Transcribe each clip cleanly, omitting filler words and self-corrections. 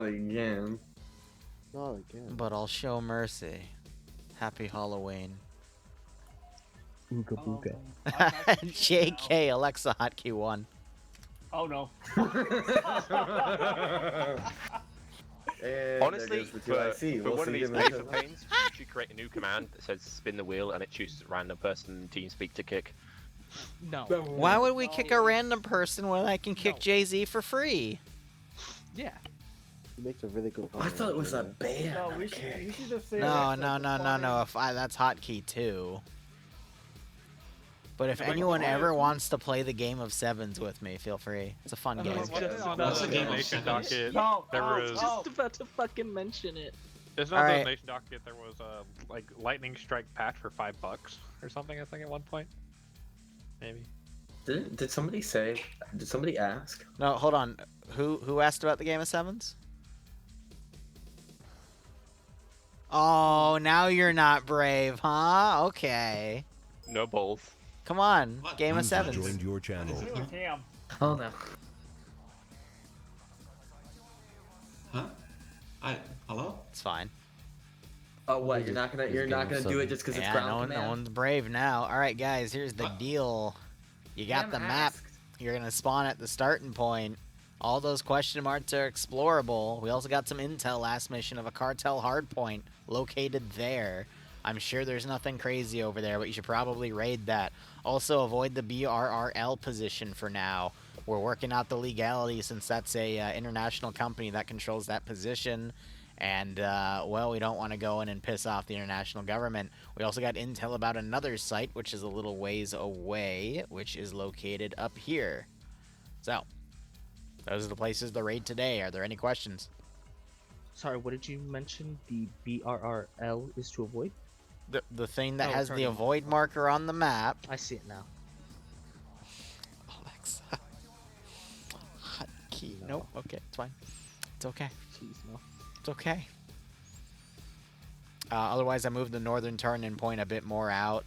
Again. Not again. But I'll show mercy. Happy Halloween. Ooga booga. JK, Alexa hotkey 1. Oh no. Honestly, for one of these paper paint. pains, you should create a new command that says spin the wheel and it chooses a random person in TeamSpeak to kick. No. Why would we kick a random person when I can kick No. Jay-Z for free? Yeah. He makes a really good point. I thought it was a bear. No, we should just say No. If that's hotkey 2. But if anyone ever wants to play the game of sevens with me, feel free. It's a fun game. That's a donation docket. No, There was. just about to fucking mention it. There's no donation docket. There was a like lightning strike patch for $5 or something. I think at one point. Maybe. Did somebody say? Did somebody ask? No, hold on. Who asked about the game of sevens? Oh, now you're not brave, huh? Okay. No balls. Come on, game of sevens. Joined your channel. Damn. Oh no. Huh? Hello? It's fine. Oh what? You're not gonna do it just because it's ground no command? one's brave now. All right, guys. Here's the deal. You got the map. You're gonna spawn at the starting point. All those question marks are explorable. We also got some intel last mission of a cartel hardpoint located there. I'm sure there's nothing crazy over there, but you should probably raid that. Also, avoid the BRRL position for now. We're working out the legality since that's a international company that controls that position. And, well, we don't want to go in and piss off the international government. We also got intel about another site, which is a little ways away, which is located up here. So, those are the places to raid today. Are there any questions? Sorry, what did you mention? The BRRL is to avoid? The thing that has the turning. avoid marker on the map. I see it now. Alexa. Hotkey. Nope. Okay, it's fine. It's okay. Jeez, no. It's okay. Otherwise, I moved the northern turn-in point a bit more out.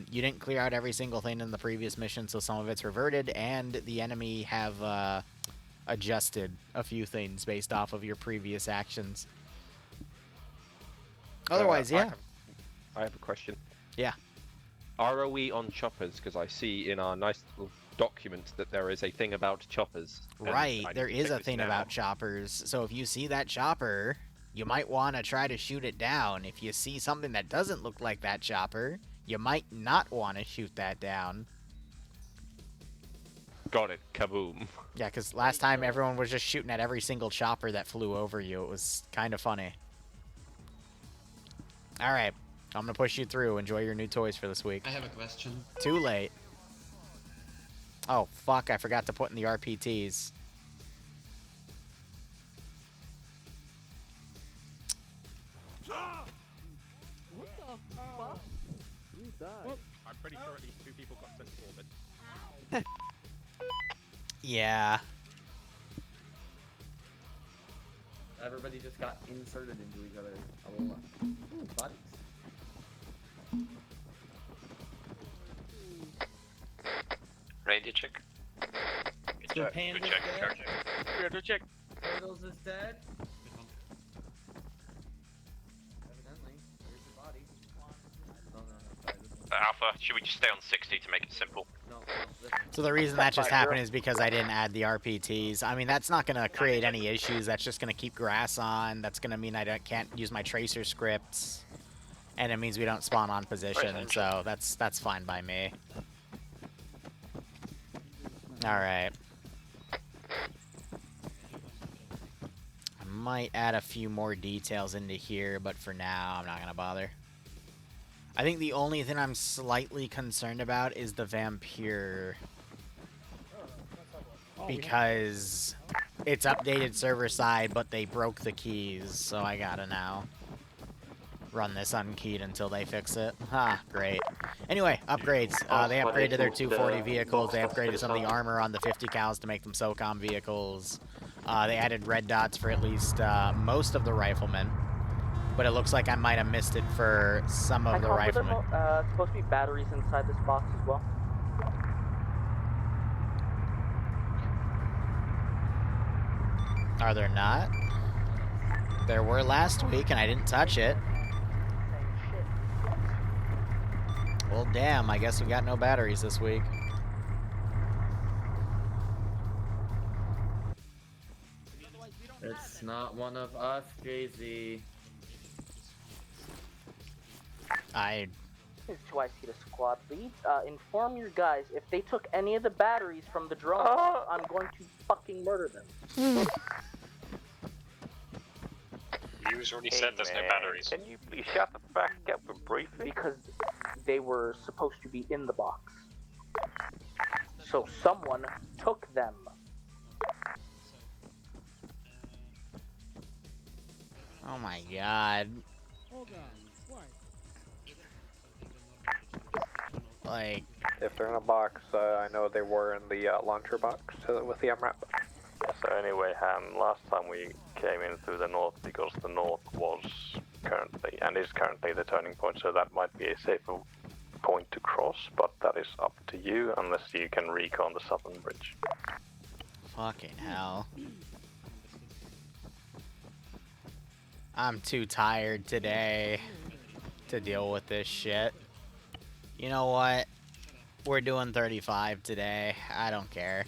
You didn't clear out every single thing in the previous mission, so some of it's reverted, and the enemy have adjusted a few things based off of your previous actions. Otherwise, yeah. I have a question. Yeah. Are we on choppers? Because I see in our nice little document that there is a thing about choppers. Right, there is a thing about choppers. So if you see that chopper, you might want to try to shoot it down. If you see something that doesn't look like that chopper, you might not want to shoot that down. Got it. Kaboom. Yeah, because last time everyone was just shooting at every single chopper that flew over you. It was kind of funny. Alright, I'm going to push you through. Enjoy your new toys for this week. I have a question. Too late. Oh, fuck, I forgot to put in the RPTs. What the fuck? You died. I'm pretty sure at least 2 people got sent to orbit. Yeah. Everybody just got inserted into each other. Ooh, bodies. Ready to check? Good check. Good check. Turtles is dead. Evidently. Here's your body. No, sorry. Alpha, should we just stay on 60 to make it simple? No, So the reason that just happened is because I didn't add the RPTs. I mean, that's not going to create any issues. That's just going to keep grass on. That's going to mean I can't use my tracer scripts. And it means we don't spawn on position. So that's fine by me. Alright. I might add a few more details into here, but for now, I'm not going to bother. I think the only thing I'm slightly concerned about is the vampire. Because it's updated server side, but they broke the keys, so I gotta now run this unkeyed until they fix it. Ha, great. Anyway, upgrades. They upgraded their 240 vehicles. They upgraded some of the armor on the 50 cals to make them SOCOM vehicles. They added red dots for at least most of the riflemen. But it looks like I might have missed it for some of the riflemen. Supposed to be batteries inside this box as well. Are there not? There were last week, and I didn't touch it. Well, damn, I guess we got no batteries this week. It's not one of us, Jay-Z. This is 2IC to squad leads. Inform your guys, if they took any of the batteries from the drone, I'm going to fucking murder them. You already said there's no batteries. Can you please shut the fuck up and briefly? Because they were supposed to be in the box. So someone took them. Oh my god. Like, If they're in a box, I know they were in the launcher box with the MRAP. So anyway, last time we came in through the north because the north was currently, and is currently the turning point, so that might be a safer point to cross, but that is up to you unless you can recon the southern bridge. fucking hell. I'm too tired today to deal with this shit. You know what? We're doing 35 today. I don't care.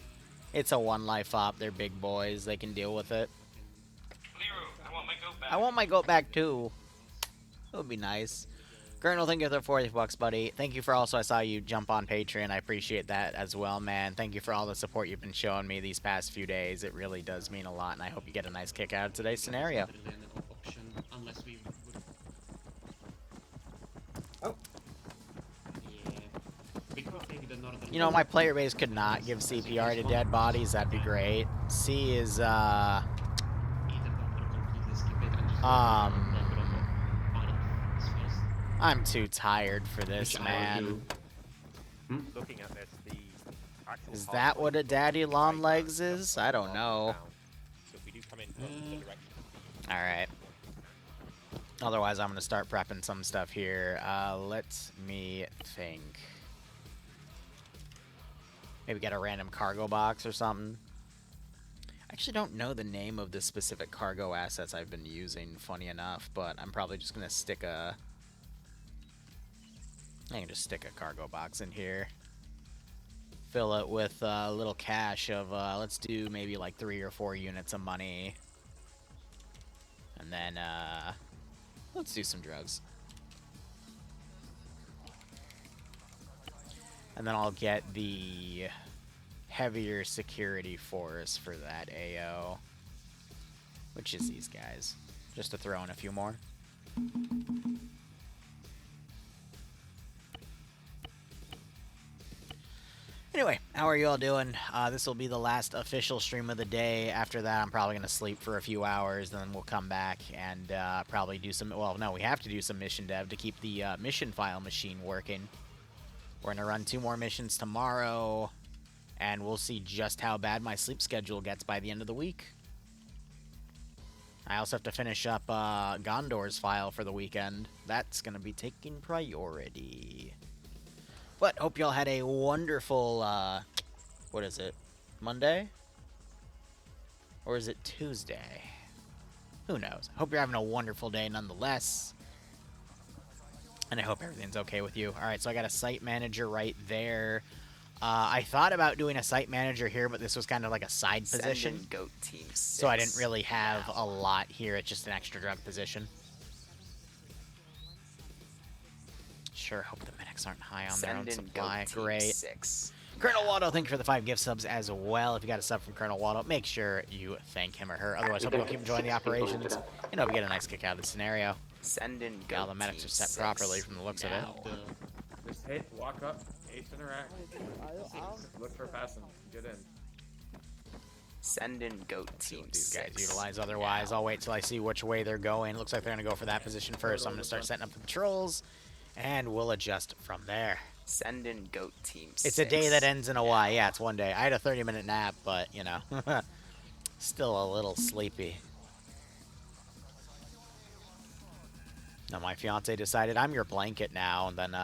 It's a one life op. They're big boys. They can deal with it. Liru, I want my goat back. I want my goat back too. It would be nice. Colonel, thank you for the 40 bucks, buddy. Thank you for also, I saw you jump on Patreon. I appreciate that as well, man. Thank you for all the support you've been showing me these past few days. It really does mean a lot, and I hope you get a nice kick out of today's scenario. You know, my player base could not give CPR to dead bodies. That'd be great. C is, I'm too tired for this, man. Looking at this, the actual Is that what a daddy long legs is? I don't know. So if we do come in from the direction. Alright. Otherwise, I'm going to start prepping some stuff here. Let me think. Maybe get a random cargo box or something. I actually don't know the name of the specific cargo assets I've been using, funny enough, but I'm probably just going to stick a... I can just stick a cargo box in here. Fill it with a little cash of, let's do maybe like 3 or 4 units of money. And then, let's do some drugs. And then I'll get the heavier security force for that AO. Which is these guys. Just to throw in a few more. Anyway, how are you all doing? This will be the last official stream of the day. After that, I'm probably going to sleep for a few hours. Then we'll come back and probably do some... Well, no, we have to do some mission dev to keep the mission file machine working. We're going to run 2 more missions tomorrow. And we'll see just how bad my sleep schedule gets by the end of the week. I also have to finish up Gondor's file for the weekend. That's going to be taking priority. But hope y'all had a wonderful, what is it, Monday? Or is it Tuesday? Who knows? Hope you're having a wonderful day nonetheless. And I hope everything's okay with you. Alright, so I got a site manager right there. I thought about doing a site manager here, but this was kind of like a side position. Goat team 6. So I didn't really have a lot here. It's just an extra drug position. Sure, hope the medics aren't high on their own supply. Great. 6. Colonel Waldo, thank you for the 5 gift subs as well. If you got a sub from Colonel Waldo, make sure you thank him or her. Otherwise, hope you'll keep enjoying the operations. And hope you get a nice kick out of the scenario. Send in goat Now the medics are set properly from the looks of it. Just hit, walk up, ace interact. Look for passing. Get in. Send in goat See team what these guys 6. utilize. Otherwise, I'll wait till I see which way they're going. Looks like they're going to go for that position first, so I'm going to start setting up the patrols. And we'll adjust from there. Send in goat team 6. It's a day that ends in a Y. Yeah, it's one day. I had a 30-minute nap, but, you know, still a little sleepy. Now, my fiance decided I'm your blanket now, and then,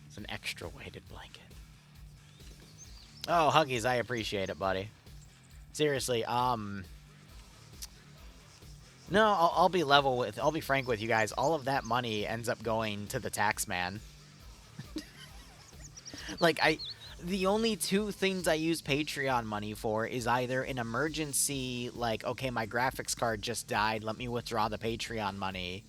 it's an extra weighted blanket. Oh, Huggies, I appreciate it, buddy. Seriously, no, I'll be I'll be frank with you guys. All of that money ends up going to the tax man. Like, the only two things I use Patreon money for is either an emergency, like, okay, my graphics card just died, let me withdraw the Patreon money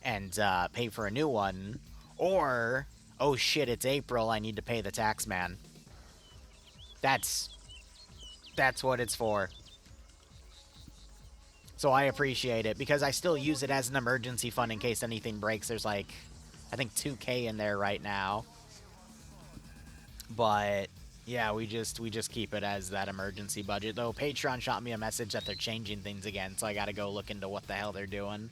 and pay for a new one, or, oh shit, it's April, I need to pay the tax man. That's what it's for. So I appreciate it, because I still use it as an emergency fund in case anything breaks. There's like, I think 2K in there right now. But yeah, we just keep it as that emergency budget. Though Patreon shot me a message that they're changing things again, so I gotta go look into what the hell they're doing.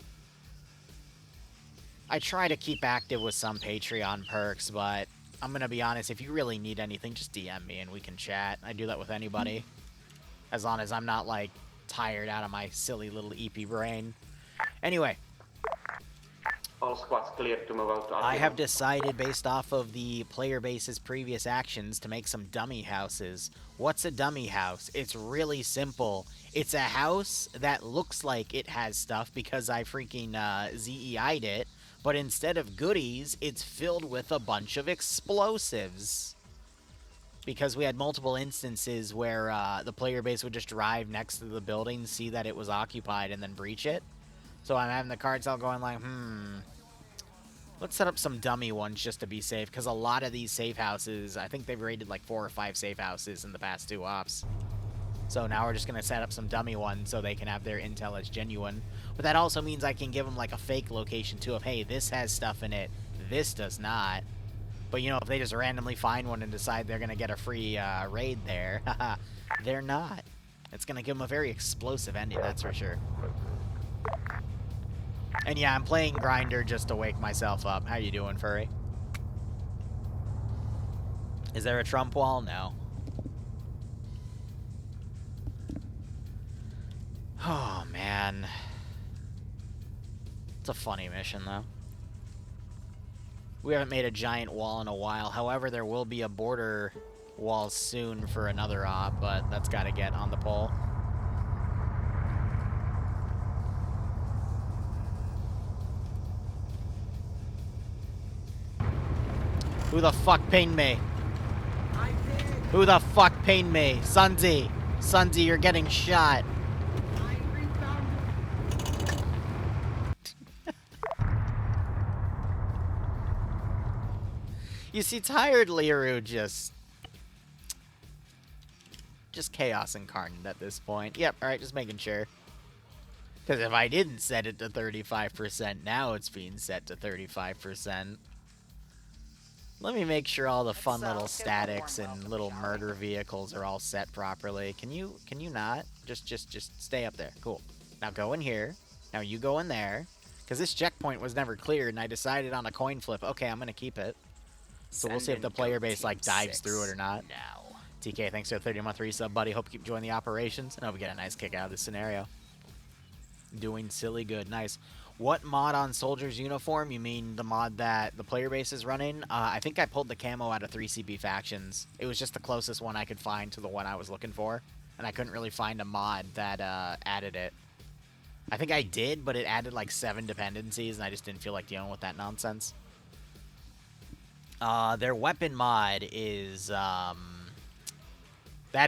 I try to keep active with some Patreon perks, but I'm gonna be honest, if you really need anything, just DM me and we can chat. I do that with anybody. As long as I'm not like tired out of my silly little EP brain. Anyway. All squads cleared to move out to I have decided, based off of the player base's previous actions, to make some dummy houses. What's a dummy house? It's really simple. It's a house that looks like it has stuff because I freaking ZEI'd it, but instead of goodies, it's filled with a bunch of explosives. Because we had multiple instances where the player base would just drive next to the building, see that it was occupied, and then breach it. So I'm having the card cell going like, let's set up some dummy ones just to be safe, because a lot of these safe houses, I think they've raided like 4 or 5 safe houses in the past 2 ops. So now we're just going to set up some dummy ones so they can have their intel as genuine. But that also means I can give them like a fake location too of, hey, this has stuff in it, this does not. But you know, if they just randomly find one and decide they're going to get a free raid there, they're not. It's going to give them a very explosive ending, that's for sure. And yeah, I'm playing Grinder just to wake myself up. How you doing, Furry? Is there a Trump wall? No. Oh, man. It's a funny mission, though. We haven't made a giant wall in a while. However, there will be a border wall soon for another op, but that's got to get on the pole. Who the fuck pinged me? I did. Who the fuck pinged me? Sunzi! Sunzi, you're getting shot. I rebounded. You see, tired Liru just chaos incarnate at this point. Yep, alright, just making sure. Because if I didn't set it to 35%, now it's being set to 35%. Let me make sure all the fun little statics and little murder vehicles are all set properly. Can you not? Just stay up there. Cool. Now go in here. Now you go in there. Because this checkpoint was never cleared, and I decided on a coin flip. Okay, I'm going to keep it. So we'll see if the player base, like, dives through it or not. Now. TK, thanks for the 30-month resub, buddy. Hope you keep enjoying the operations, and hope we get a nice kick out of this scenario. Doing silly good. Nice. What mod on Soldier's Uniform? You mean the mod that the player base is running? I think I pulled the camo out of 3CB Factions. It was just the closest one I could find to the one I was looking for, and I couldn't really find a mod that added it. I think I did, but it added like 7 dependencies, and I just didn't feel like dealing with that nonsense. Their weapon mod is, that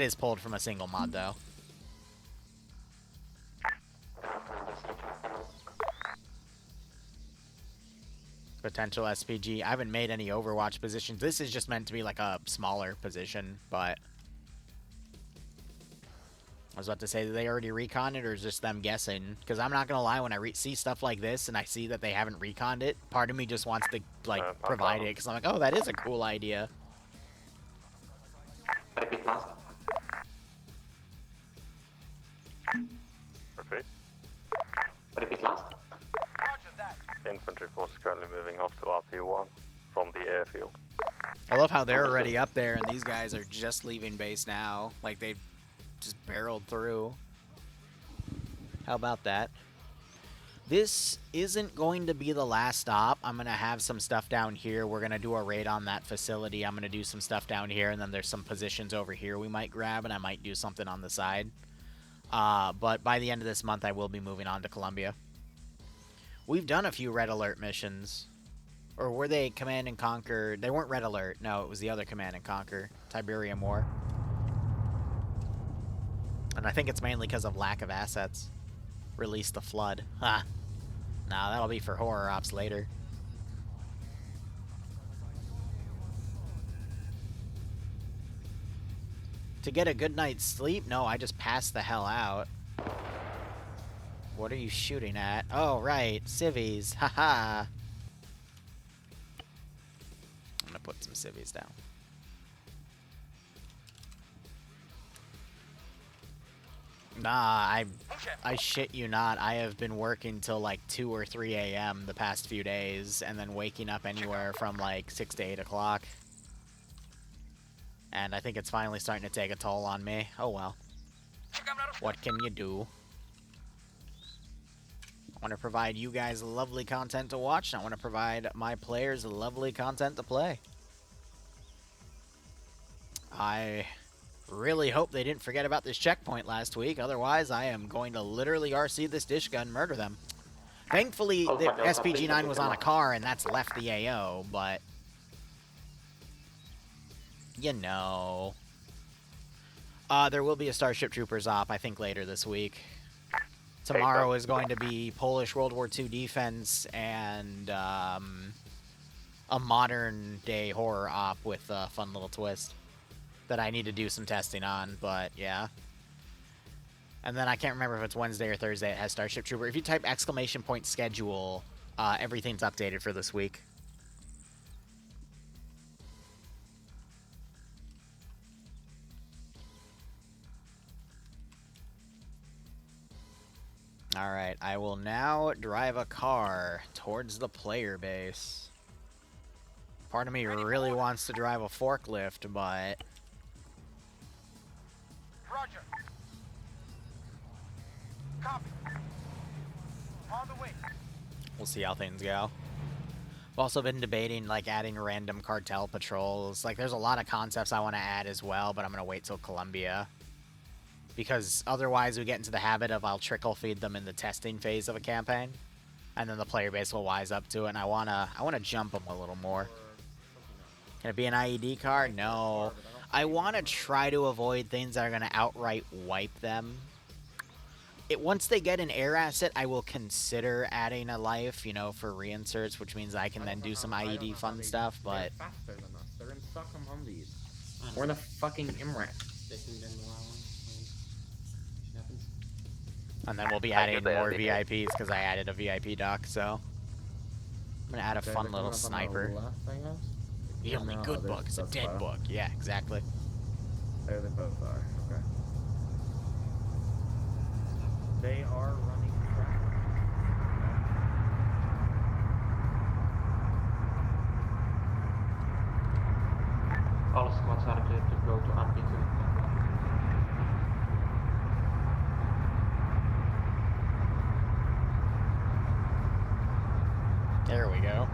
is pulled from a single mod, though. Potential SPG. I haven't made any Overwatch positions. This is just meant to be like a smaller position, but I was about to say, did they already recon it, or is just them guessing? Because I'm not going to lie, when I see stuff like this and I see that they haven't reconned it, part of me just wants to, like, provide it, because I'm like, oh, that is a cool idea. Repeat last. Repeat. Repeat last. Infantry force is currently moving off to RP1 from the airfield. I love how they're already up there, and these guys are just leaving base now. Like, they've just barreled through. How about that? This isn't going to be the last stop. I'm going to have some stuff down here. We're going to do a raid on that facility. I'm going to do some stuff down here, and then there's some positions over here we might grab, and I might do something on the side. But by the end of this month, I will be moving on to Columbia. We've done a few Red Alert missions. Or were they Command and Conquer? They weren't Red Alert. No, it was the other Command and Conquer. Tiberium War. And I think it's mainly because of lack of assets. Release the Flood. Ha! Nah, that'll be for horror ops later. To get a good night's sleep? No, I just passed the hell out. What are you shooting at? Oh, right. Civvies. Haha. I'm gonna put some civvies down. Nah, I shit you not. I have been working till like 2 or 3 a.m. the past few days, and then waking up anywhere from like 6 to 8 o'clock. And I think it's finally starting to take a toll on me. Oh well. What can you do? I want to provide you guys lovely content to watch, and I want to provide my players lovely content to play. I really hope they didn't forget about this checkpoint last week. Otherwise, I am going to literally RC this dish gun, murder them. Thankfully, the SPG-9 was on a car, and that's left the AO, but... You know... there will be a Starship Troopers op, I think, later this week. Tomorrow is going to be Polish World War II defense and a modern-day horror op with a fun little twist that I need to do some testing on, but yeah. And then I can't remember if it's Wednesday or Thursday it has Starship Trooper. If you type !schedule, everything's updated for this week. Alright, I will now drive a car towards the player base. Part of me really wants to drive a forklift, but... Roger. Copy. On the way. We'll see how things go. I've also been debating, like, adding random cartel patrols. Like, there's a lot of concepts I want to add as well, but I'm going to wait till Columbia. Because otherwise we get into the habit of I'll trickle feed them in the testing phase of a campaign. And then the player base will wise up to it, and I wanna jump them a little more. Can it be an IED car? No. I want to try to avoid things that are going to outright wipe them. Once they get an air asset, I will consider adding a life, you know, for reinserts, which means I can then do some IED fun stuff, but... They're faster than us. They're in Stockholm Humvees. We're in a fucking IMRAC. And then we'll be adding more VIPs because I added a VIP dock, so... I'm going to add a fun little sniper. The only good book is a dead book. Yeah, exactly. There they both are. Okay. They are running track. All squads are clear to go to RP2. There we go.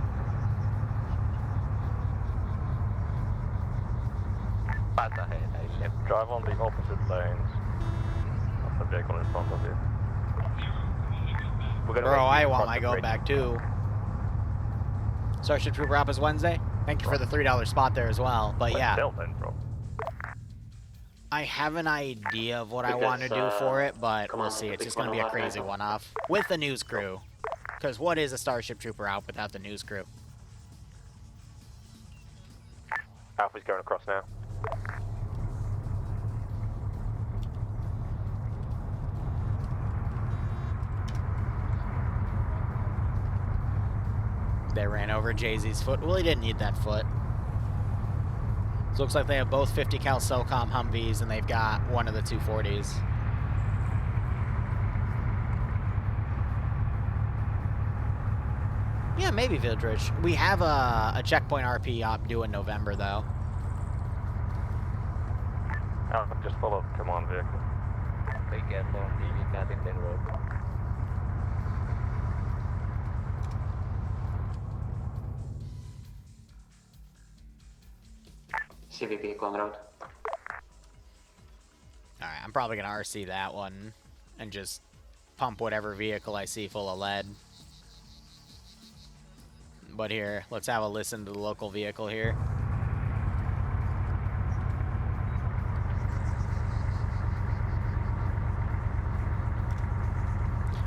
Drive on the opposite lanes of the vehicle in front of you. Bro, I want my go back too. Starship Trooper op is Wednesday. Thank you for the $3 spot there as well. But yeah, I have an idea of what I want to do for it, but we'll see. It's just going to be a crazy one-off with the news crew. Because what is a Starship Trooper op without the news crew? Alpha's going across now. They ran over Jay-Z's foot. Well, he didn't need that foot. So looks like they have both 50 cal SOCOM Humvees, and they've got one of the 240s. Yeah, maybe Vildrich. We have a checkpoint RP op due in November, though. Alpha, just follow the command vehicle. Be careful, you can't in the road. CV vehicle en route. Alright, I'm probably gonna RC that one and just pump whatever vehicle I see full of lead. But here, let's have a listen to the local vehicle here.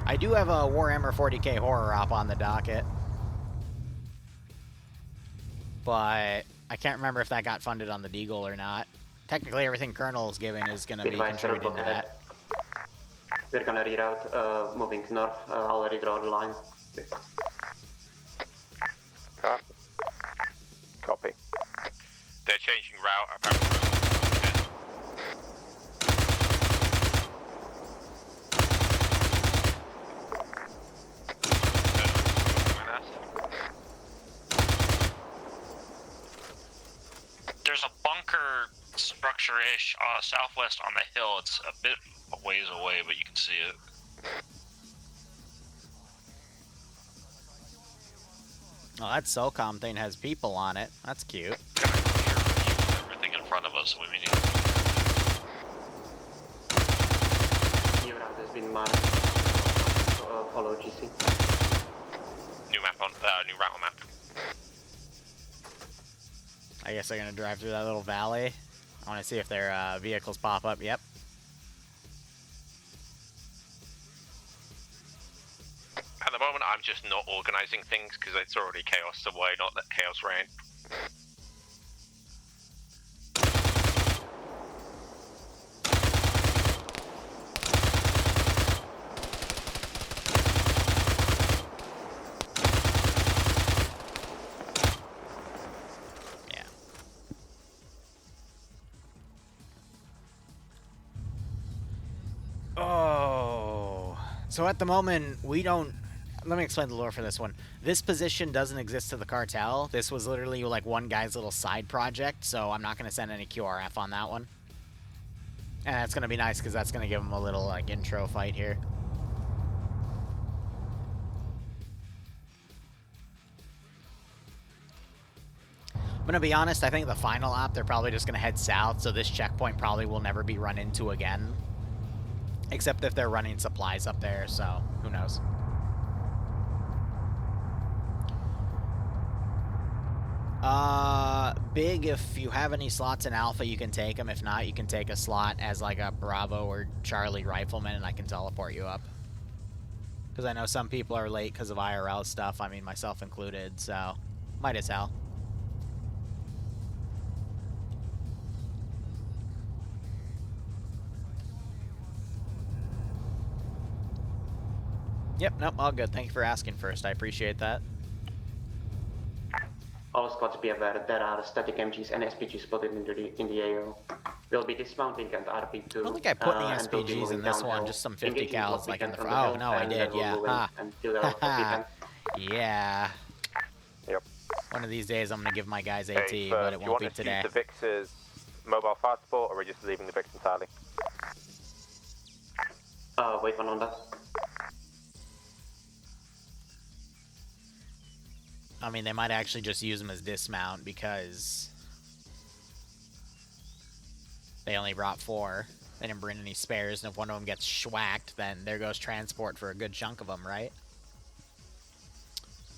I do have a Warhammer 40k horror op on the docket. But I can't remember if that got funded on the Deagle or not. Technically, everything Colonel's giving is going to be contributing to that. We're gonna reroute, moving north. I'll already draw the line. Copy. They're changing route apparently. There's a bunker structure-ish southwest on the hill. It's a bit a ways away, but you can see it. Oh, that SOCOM thing has people on it. That's cute. Everything in front of us. We need. New route has been marked. Follow GC. New map on new route on map. I guess they're going to drive through that little valley. I want to see if their vehicles pop up. Yep. At the moment, I'm just not organizing things because it's already chaos, so why not let chaos reign? Oh. So at the moment, we don't... Let me explain the lore for this one. This position doesn't exist to the cartel. This was literally like one guy's little side project, so I'm not going to send any QRF on that one. And that's going to be nice because that's going to give him a little like intro fight here. I'm going to be honest, I think the final op, they're probably just going to head south, so this checkpoint probably will never be run into again. Except if they're running supplies up there, so who knows. Big, if you have any slots in Alpha, you can take them. If not, you can take a slot as like a Bravo or Charlie rifleman, and I can teleport you up. Because I know some people are late because of IRL stuff, I mean, myself included, so might as well. Yep, nope, all good. Thank you for asking first. I appreciate that. All squads be aware there are static MGs and SPGs spotted in the AO. We'll be dismounting and RP2. I don't think I put any SPGs in this one, just some 50 cals like in the front. Oh, no, I did, yeah. Ha. Yeah. Yep. One of these days I'm going to give my guys AT, Hey, but it won't be Do you today. want to use the VIX as mobile fire support, or are we just leaving the VIX entirely? Wait one on that. I mean, they might actually just use them as dismount because they only brought 4. They didn't bring any spares, and if one of them gets schwacked, then there goes transport for a good chunk of them, right?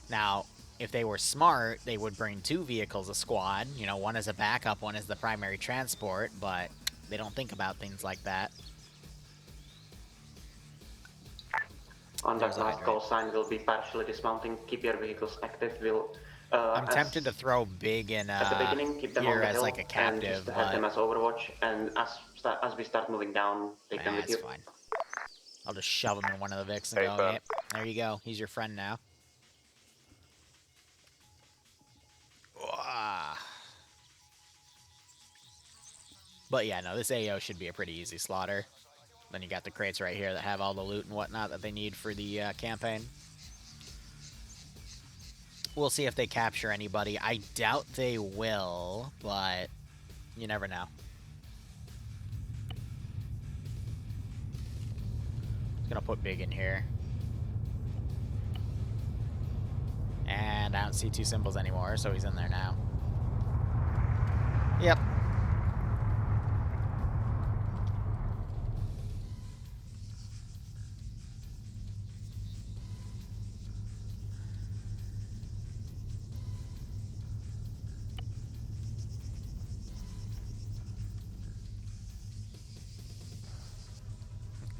Now, if they were smart, they would bring 2 vehicles a squad. You know, one as a backup, one as the primary transport, but they don't think about things like that. On that last call sign, we'll be partially dismounting. Keep your vehicles active. We'll. I'm tempted to throw Big in at the beginning, keep them here on the as hill like a captive, and just have them but as Overwatch. And as we start moving down, take them with that's you. fine. I'll just shove him in one of the Vics and go, yep, there you go. He's your friend now. But yeah, no, this AO should be a pretty easy slaughter. Then you got the crates right here that have all the loot and whatnot that they need for the campaign. We'll see if they capture anybody. I doubt they will, but you never know. I'm gonna put Big in here. And I don't see 2 symbols anymore, so he's in there now. Yep.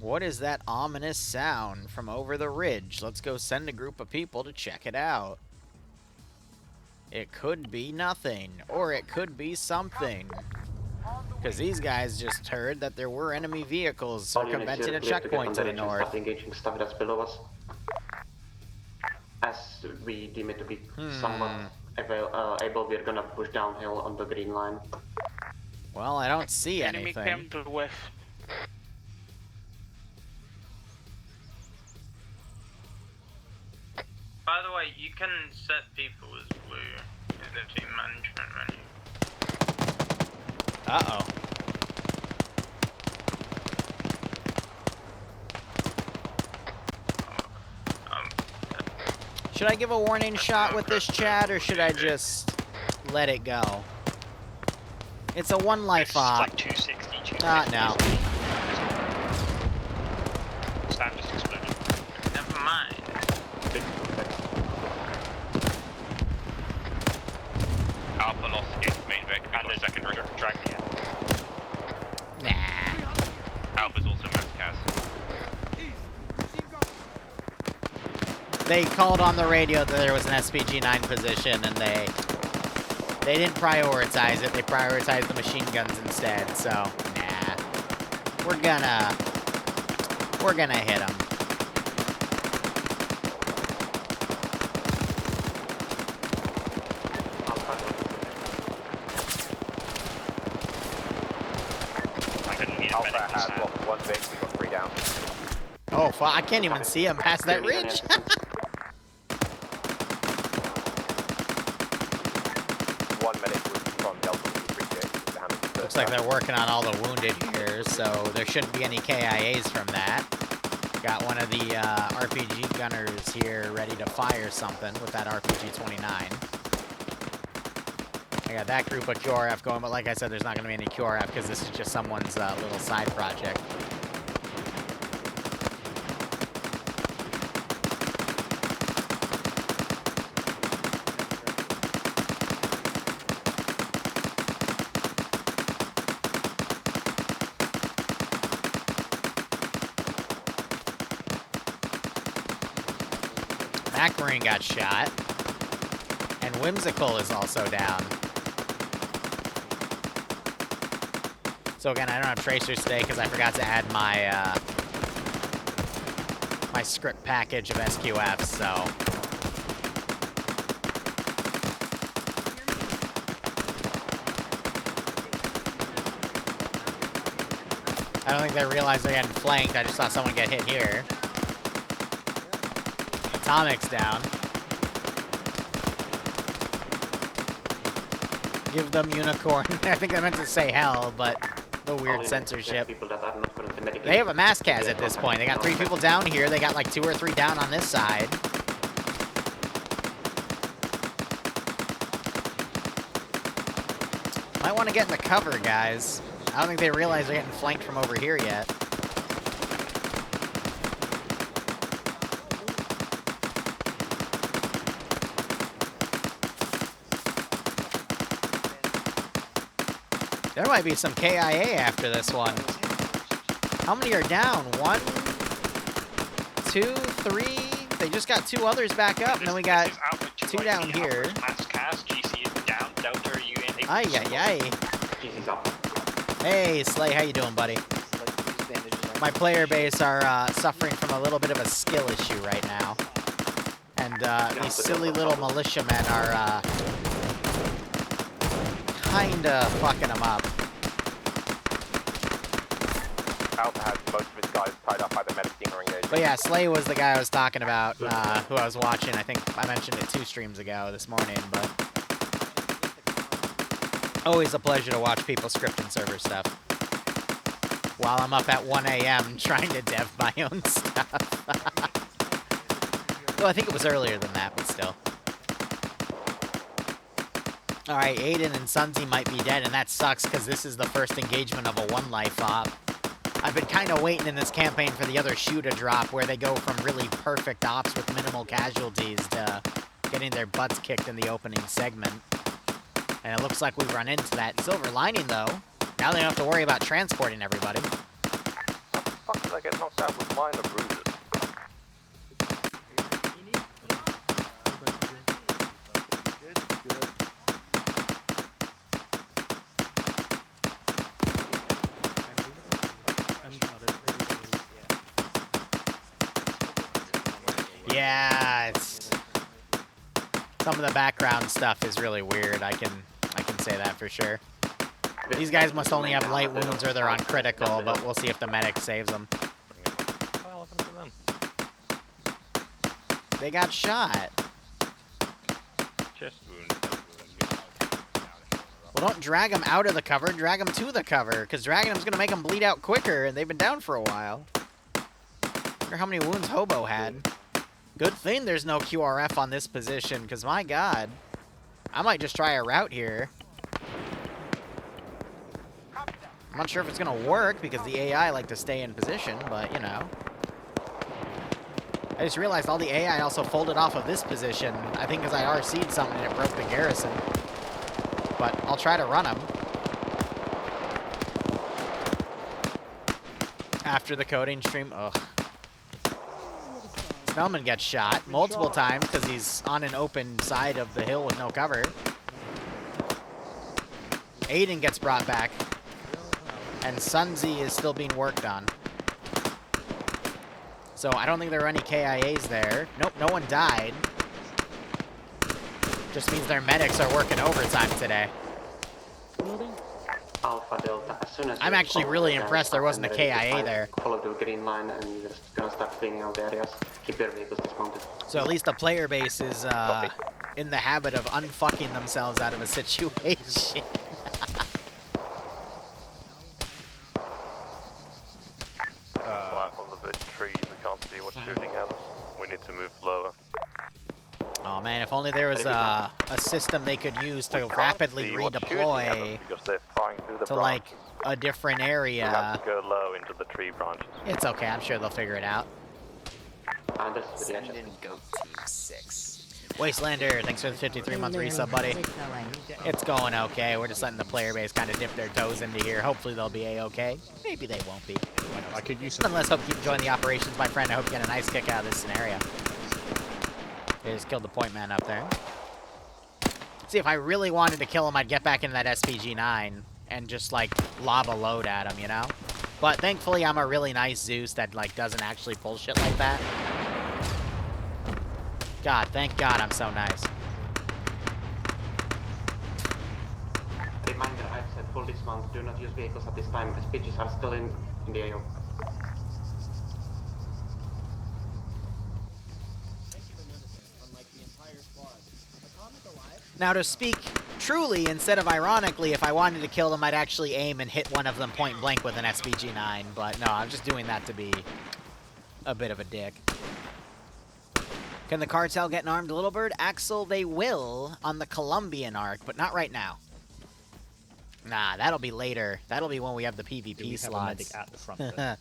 What is that ominous sound from over the ridge? Let's go send a group of people to check it out. It could be nothing, or it could be something. Because these guys just heard that there were enemy vehicles circumventing a checkpoint to the north. Start engaging stuff that's below us. As we deem it to be somewhat able, we're gonna push downhill on the green line. Well, I don't see Enemy anything. came to the west. By the way, you can set people as blue in the team management menu. Uh-oh. Should I give a warning shot with this, Chad, or should I just let it go? It's a one life op. Like 260, No. Stand just exploded. Never mind. Alpha lost its main vector and the second rigger drag me out. Nah. Alpha's also mass cast. They called on the radio that there was an SPG-9 position, and they didn't prioritize it. They prioritized the machine guns instead. So, nah, we're gonna hit them. Alpha has lost one base, we got 3 down. Oh, fuck, I can't even see him past that ridge. One medic was from Delta, we appreciate it. Looks like they're working on all the wounded here, so there shouldn't be any KIAs from that. Got one of the RPG gunners here ready to fire something with that RPG-29. I got that group of QRF going, but like I said, there's not going to be any QRF because this is just someone's little side project. Marine got shot, and Whimsical is also down. So again, I don't have tracers today because I forgot to add my my script package of SQF. So I don't think they realized they're getting flanked. I just saw someone get hit here. Atomic's down. Give them unicorn. I think I meant to say hell, but the weird censorship. They have a mass cas at this point. They got 3 people down here. They got like 2 or 3 down on this side. Might want to get in the cover, guys. I don't think they realize they're getting flanked from over here yet. There might be some KIA after this one. How many are down? 1, 2, 3. They just got 2 others back up, and then we got 2 down here. Ay, ay, ay. Hey, Slay, how you doing, buddy? My player base are suffering from a little bit of a skill issue right now. And these silly little militiamen are kinda fucking them up. Alpha has most of his guys tied up by the medic team engaged. But yeah, Slay was the guy I was talking about, who I was watching. I think I mentioned it 2 streams ago this morning, but always a pleasure to watch people scripting server stuff while I'm up at 1 a.m. trying to dev my own stuff. Well, I think it was earlier than that, but still. Alright, Aiden and Sunzi might be dead, and that sucks because this is the first engagement of a 1-life op. I've been kind of waiting in this campaign for the other shoe to drop, where they go from really perfect ops with minimal casualties to getting their butts kicked in the opening segment. And it looks like we've run into that. Silver lining, though, now they don't have to worry about transporting everybody. What the fuck did I get knocked out with minor bruises? Yeah, it's some of the background stuff is really weird. I can say that for sure. These guys must only have light wounds or they're on critical, but we'll see if the medic saves them. They got shot. Chest wound. Well, don't drag them out of the cover, drag them to the cover, because dragging them's going to make them bleed out quicker, and they've been down for a while. Wonder how many wounds Hobo had. Good thing there's no QRF on this position, because my god. I might just try a route here. I'm not sure if it's going to work, because the AI like to stay in position, but, you know. I just realized all the AI also folded off of this position. I think because I RC'd something and it broke the garrison. But I'll try to run them. After the coding stream, ugh. Snellman gets shot multiple times because he's on an open side of the hill with no cover. Aiden gets brought back. And Sunzi is still being worked on. So I don't think there are any KIAs there. Nope, no one died. Just means their medics are working overtime today. Alpha Delta, as soon as I'm actually really impressed there wasn't a KIA there. Follow the green line and you're just gonna start cleaning out the areas. Keep your vehicles dismounted. So at least the player base is in the habit of unfucking themselves out of a situation. On the big trees, we can't see what's shooting at us. We need to move lower. Oh man, if only there was a system they could use to rapidly redeploy to like a different area. We have to go low into the tree branches. It's okay, I'm sure they'll figure it out. Send in Goat Team 6. Wastelander, thanks for the 53-month resub, buddy. It's going okay. We're just letting the player base kind of dip their toes into here. Hopefully they'll be a-okay. Maybe they won't be. I could use some. Nonetheless, hope you enjoying the operations, my friend. I hope you get a nice kick out of this scenario. They just killed the point man up there. See, if I really wanted to kill him, I'd get back into that SPG-9 and just, like, lob a load at him, you know? But thankfully, I'm a really nice Zeus that, like, doesn't actually pull shit like that. God, thank God I'm so nice. Reminder, I've said full dismount. Do not use vehicles at this time. SPGs are still in the AO. Now, to speak truly instead of ironically, if I wanted to kill them, I'd actually aim and hit one of them point blank with an SPG-9. But no, I'm just doing that to be a bit of a dick. Can the cartel get an armed Little Bird? Axel, they will on the Colombian arc, but not right now. Nah, that'll be later. That'll be when we have the PvP slots. At the front of it.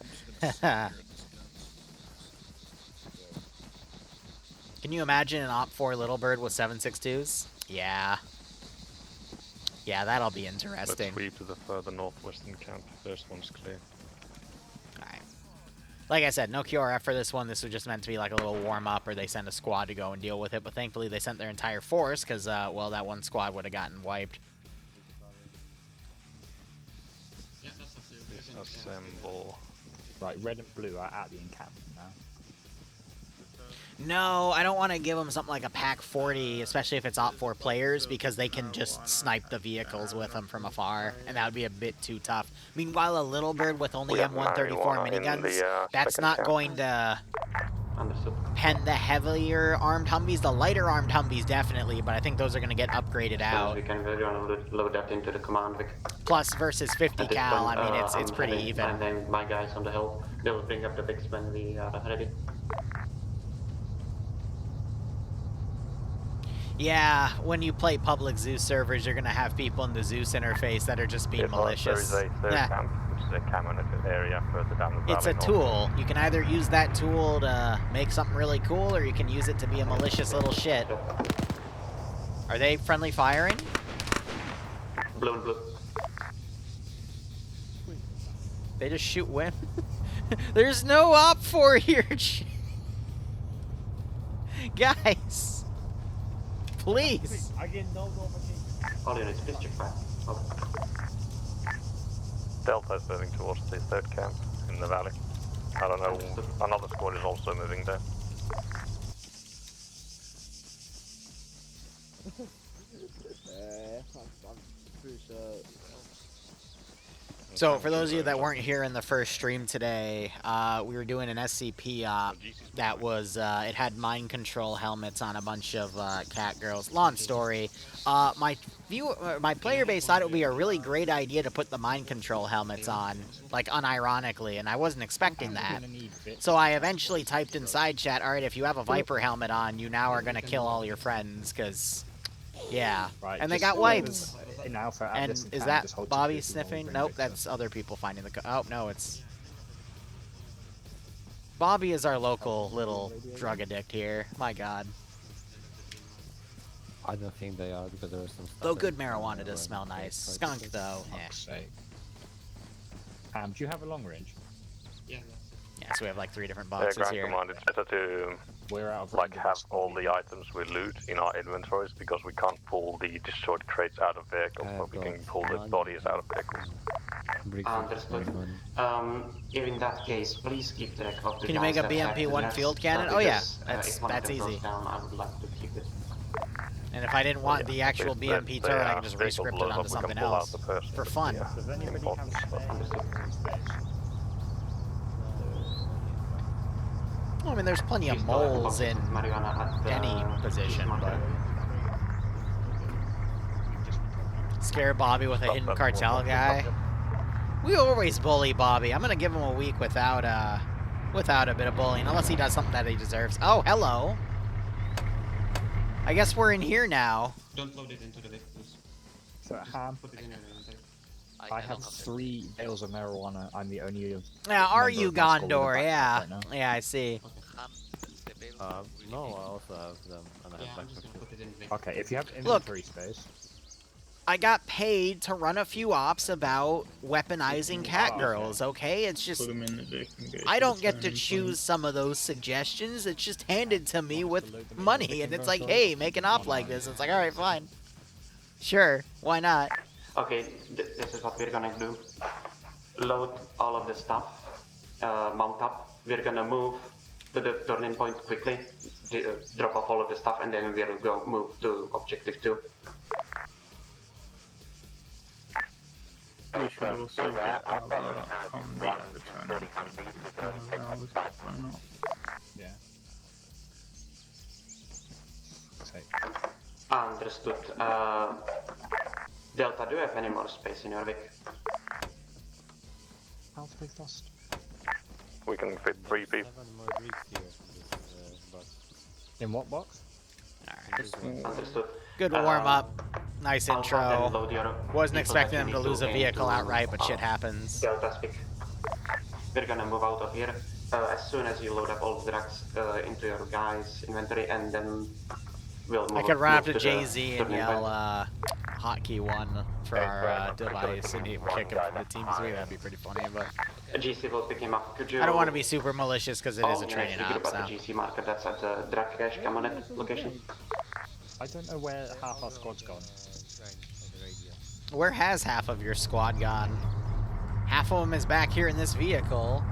Can you imagine an Op4 Little Bird with 7.62s? Yeah. Yeah, that'll be interesting. Let's sweep to the further northwestern camp. First one's clear. Alright. Like I said, no QRF for this one. This was just meant to be like a little warm-up, or they sent a squad to go and deal with it. But thankfully, they sent their entire force, because, well, that one squad would have gotten wiped. Assemble. Right, red and blue are at the encampment now. No, I don't want to give them something like a Pack 40, especially if it's Op4 players, because they can just snipe the vehicles with them from afar, and that would be a bit too tough. Meanwhile, a Little Bird with only M134 miniguns, that's not going to pen the heavier armed Humvees. The lighter armed Humvees, definitely, but I think those are going to get upgraded out. We can load that into the command. Plus, versus 50 cal, I mean, it's pretty even. And then my guys on the hill, they will bring up the Vix when we are ready. Yeah, when you play public Zeus servers, you're going to have people in the Zeus interface that are just being malicious. There is a third camp, which is a camo area further down the valley. It's a tool. You can either use that tool to make something really cool, or you can use it to be a malicious little shit. Are they friendly firing? Blue and blue. They just shoot women? There's no op 4 here. Guys. Please. I get no notification. All units, please check back. Over. Delta is moving towards the third camp in the valley. I don't know, another squad is also moving there. I'm pretty sure. So, for those of you that weren't here in the first stream today, we were doing an SCP that was, it had mind control helmets on a bunch of cat girls. Long story. My player base thought it would be a really great idea to put the mind control helmets on, like unironically, and I wasn't expecting that. So I eventually typed in side chat, alright, if you have a Viper helmet on, you now are going to kill all your friends, because, yeah. Right, And they got wiped. In Alpha, And is that Bobby sniffing? Nope, that's other people finding the... Oh, no, it's... Bobby is our local little drug addict here. My god. I don't think they are because there was some stuff. Though good marijuana does smell nice. Skunk, though. Do you have a long range? Yeah. Yeah, so we have like 3 different boxes Grand here. Command, it's better to have all the items we loot in our inventories because we can't pull the destroyed crates out of vehicles, but we can pull the bodies out of vehicles. Understood. If in that case, please keep track of the Can you make a guys that BMP-1 have field the cannon? rest, Oh yeah, if one of that's them goes easy. down, I would like to keep it. And if I didn't want the actual BMP turret, I can just rescript it onto something else. For fun. Does anybody have Well, I mean, there's plenty of moles in any position, but... Scare Bobby with a hidden cartel guy. We always bully Bobby. I'm gonna give him a week without a bit of bullying, unless he does something that he deserves. Oh, hello. I guess we're in here now. Don't load it into the deck, please. So, Put it in your inventory. I have 3 bales of marijuana. I'm the only. Now, are member you of my squad with a Gondor? backpack Yeah. right now. Yeah, I see. No, I also have them, and I have backpacks. Okay, if you have Look. inventory space. I got paid to run a few ops about weaponizing cat girls, okay? It's just... I don't get to choose some of those suggestions. It's just handed to me with money, and it's like, hey, make an op like this. It's like, alright, fine. Sure, why not? Okay, this is what we're gonna do. Load all of the stuff, mount up. We're gonna move to the turning point quickly, drop off all of the stuff, and then we'll go move to objective 2. We should also get our combi return. Yeah. Understood. Delta, do you have any more space in your Vic? How space lost? We can fit 3 people. In what box? Understood. Good warm-up. Nice Alpha, then intro. load your Wasn't people expecting that them you to need lose a aim vehicle to, outright, but shit happens. Delta speak. We're gonna move out of here as soon as you load up all the drugs into your guys' inventory, and then we'll move. I could run up move to the Jay-Z and turning yell, point. hotkey 1 for our device, and he'd kick him from the team. So that'd be pretty funny, but... GC will pick him up. Could you... I don't want to be super malicious because it is a you training actually op, group at so... the GC marker that's at the drug cache Camonet location. I don't know where half our squad's gone. Where has half of your squad gone? Half of them is back here in this vehicle.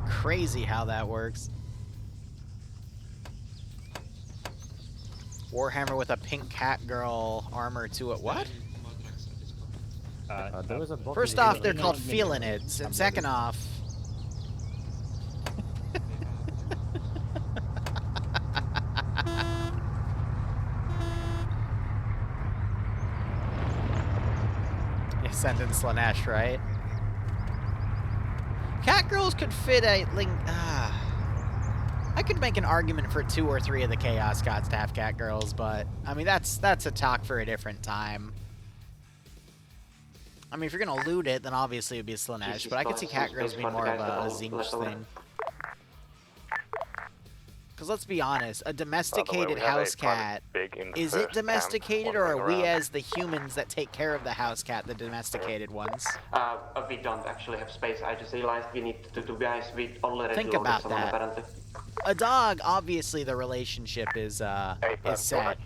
Crazy how that works. Warhammer with a pink cat girl armor to it. What? There was a First off, they're called feelinids, and second off... You send in Slanesh, right? Cat girls could fit a link. I could make an argument for 2 or 3 of the Chaos Gods to have cat girls, but I mean that's a talk for a different time. I mean, if you're gonna loot it, then obviously it'd be a Slanesh, but I could see cat girls being more of a Zinch thing. Because let's be honest, a By the way, domesticated we have a house cat, private big in the is first it domesticated camp, or are wandering we around. as the humans that take care of the house cat the domesticated ones? We don't actually have space. I just realized we need to do guys. We already Think loaded about someone that. apparently. A dog, obviously the relationship is set.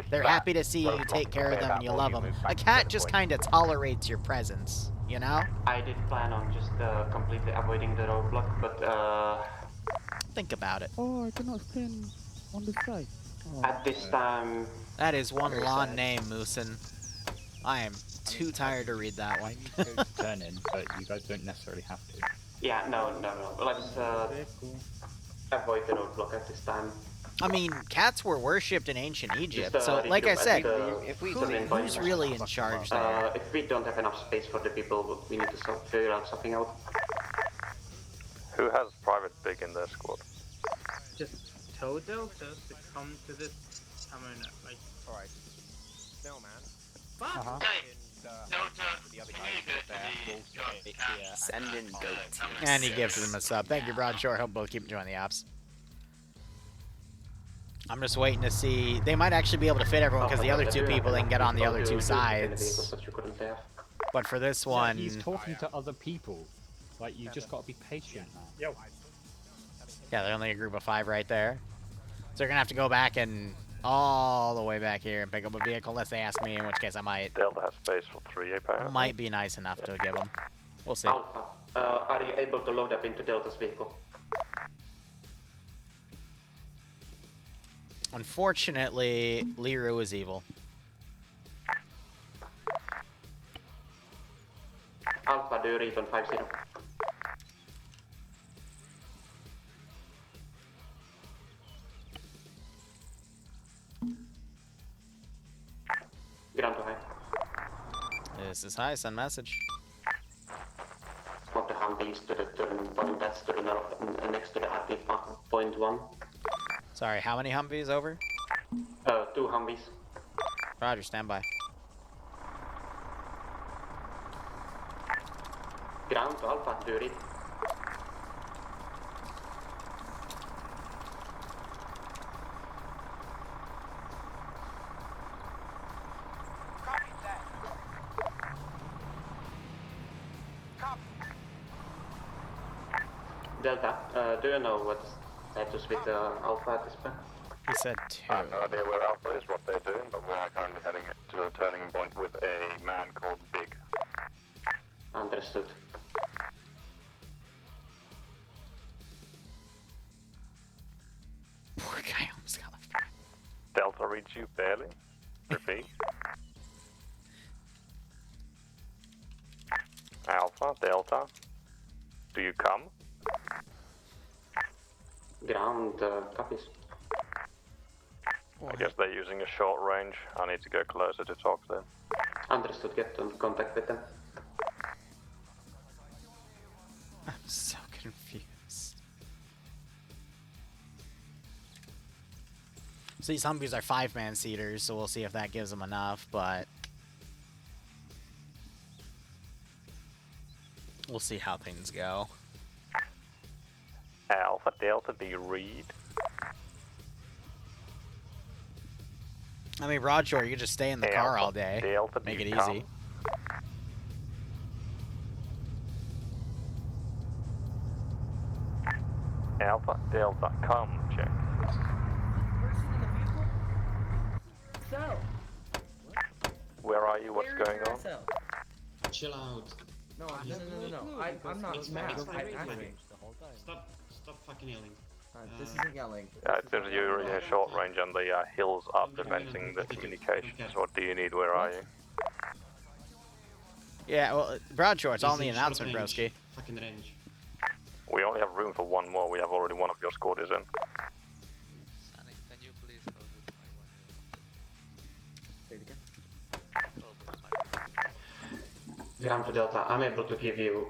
They're happy to see you take care of them and you love them. A cat just kind of tolerates your presence, you know? I did plan on just completely avoiding the roadblock, but Think about it. Oh, I cannot stand on the side. Oh, at this time... That is one lawn name, Moosin. I am too tired to read that one. Turn in, but you guys don't necessarily have to. Yeah, no. Let's avoid the roadblock at this time. I mean, cats were worshipped in ancient Egypt, Just, so like I said, who's who's really in charge there? If we don't have enough space for the people, we need to figure out something out. Who has private big in their squad? Just tell Delta to come to this Hamona, like... Alright. Snowman. Fuck! Send in goat. And he gifted him a sub. Thank you, Broadshore. Hope both keep enjoying the ops. I'm just waiting to see. They might actually be able to fit everyone because the other two people they can get on the other two sides. But for this one, He's talking to other people. Like, you just got to be patient, man. Yo. yeah, they're only a group of 5 right there. So they're gonna have to go back and all the way back here and pick up a vehicle unless they ask me, in which case I might. Delta has space for 3 apparently. Might be nice enough to give them. We'll see. Alpha, are you able to load up into Delta's vehicle? Unfortunately, Liru is evil. Alpha, do you read on 5-0? Ground to high. This is high, send message. Spot the Humvees to the turning point, that's to the north, next to the RP point 1. Sorry, how many Humvees over? 2 Humvees. Roger, stand by. Ground to Alpha, do you read? Delta, do you know what's status with Alpha at this point? He said 2. I have no idea where Alpha is, what they're doing, but we are currently heading to the turning point with a man called Big. Understood. Poor guy almost got left behind. Delta reads you barely. Repeat. Alpha, Delta. Do you come? Ground, copies. I guess they're using a short range. I need to go closer to talk to them. Understood, get in contact with them. I'm so confused. So these Humvees are 5-man seaters, so we'll see if that gives them enough, but we'll see how things go. Alpha, Delta, do you read? I mean, Broadshore, you can just stay in the car all day. Delta, Make do it you easy. come? Alpha, Delta, come, check. So, Where are you? What's going on? Chill out. No, no. I'm not mad. Stop fucking yelling. This isn't yelling. It seems you're in a short range and the hills are preventing the communications. What do you need? Where are you? Yeah, well, Broadshore, it's on the Short announcement, range. broski. Fucking range. We only have room for one more. We have already one of your squad is in. Can you please hold with my Say it again. Ground to Delta, I'm able to give you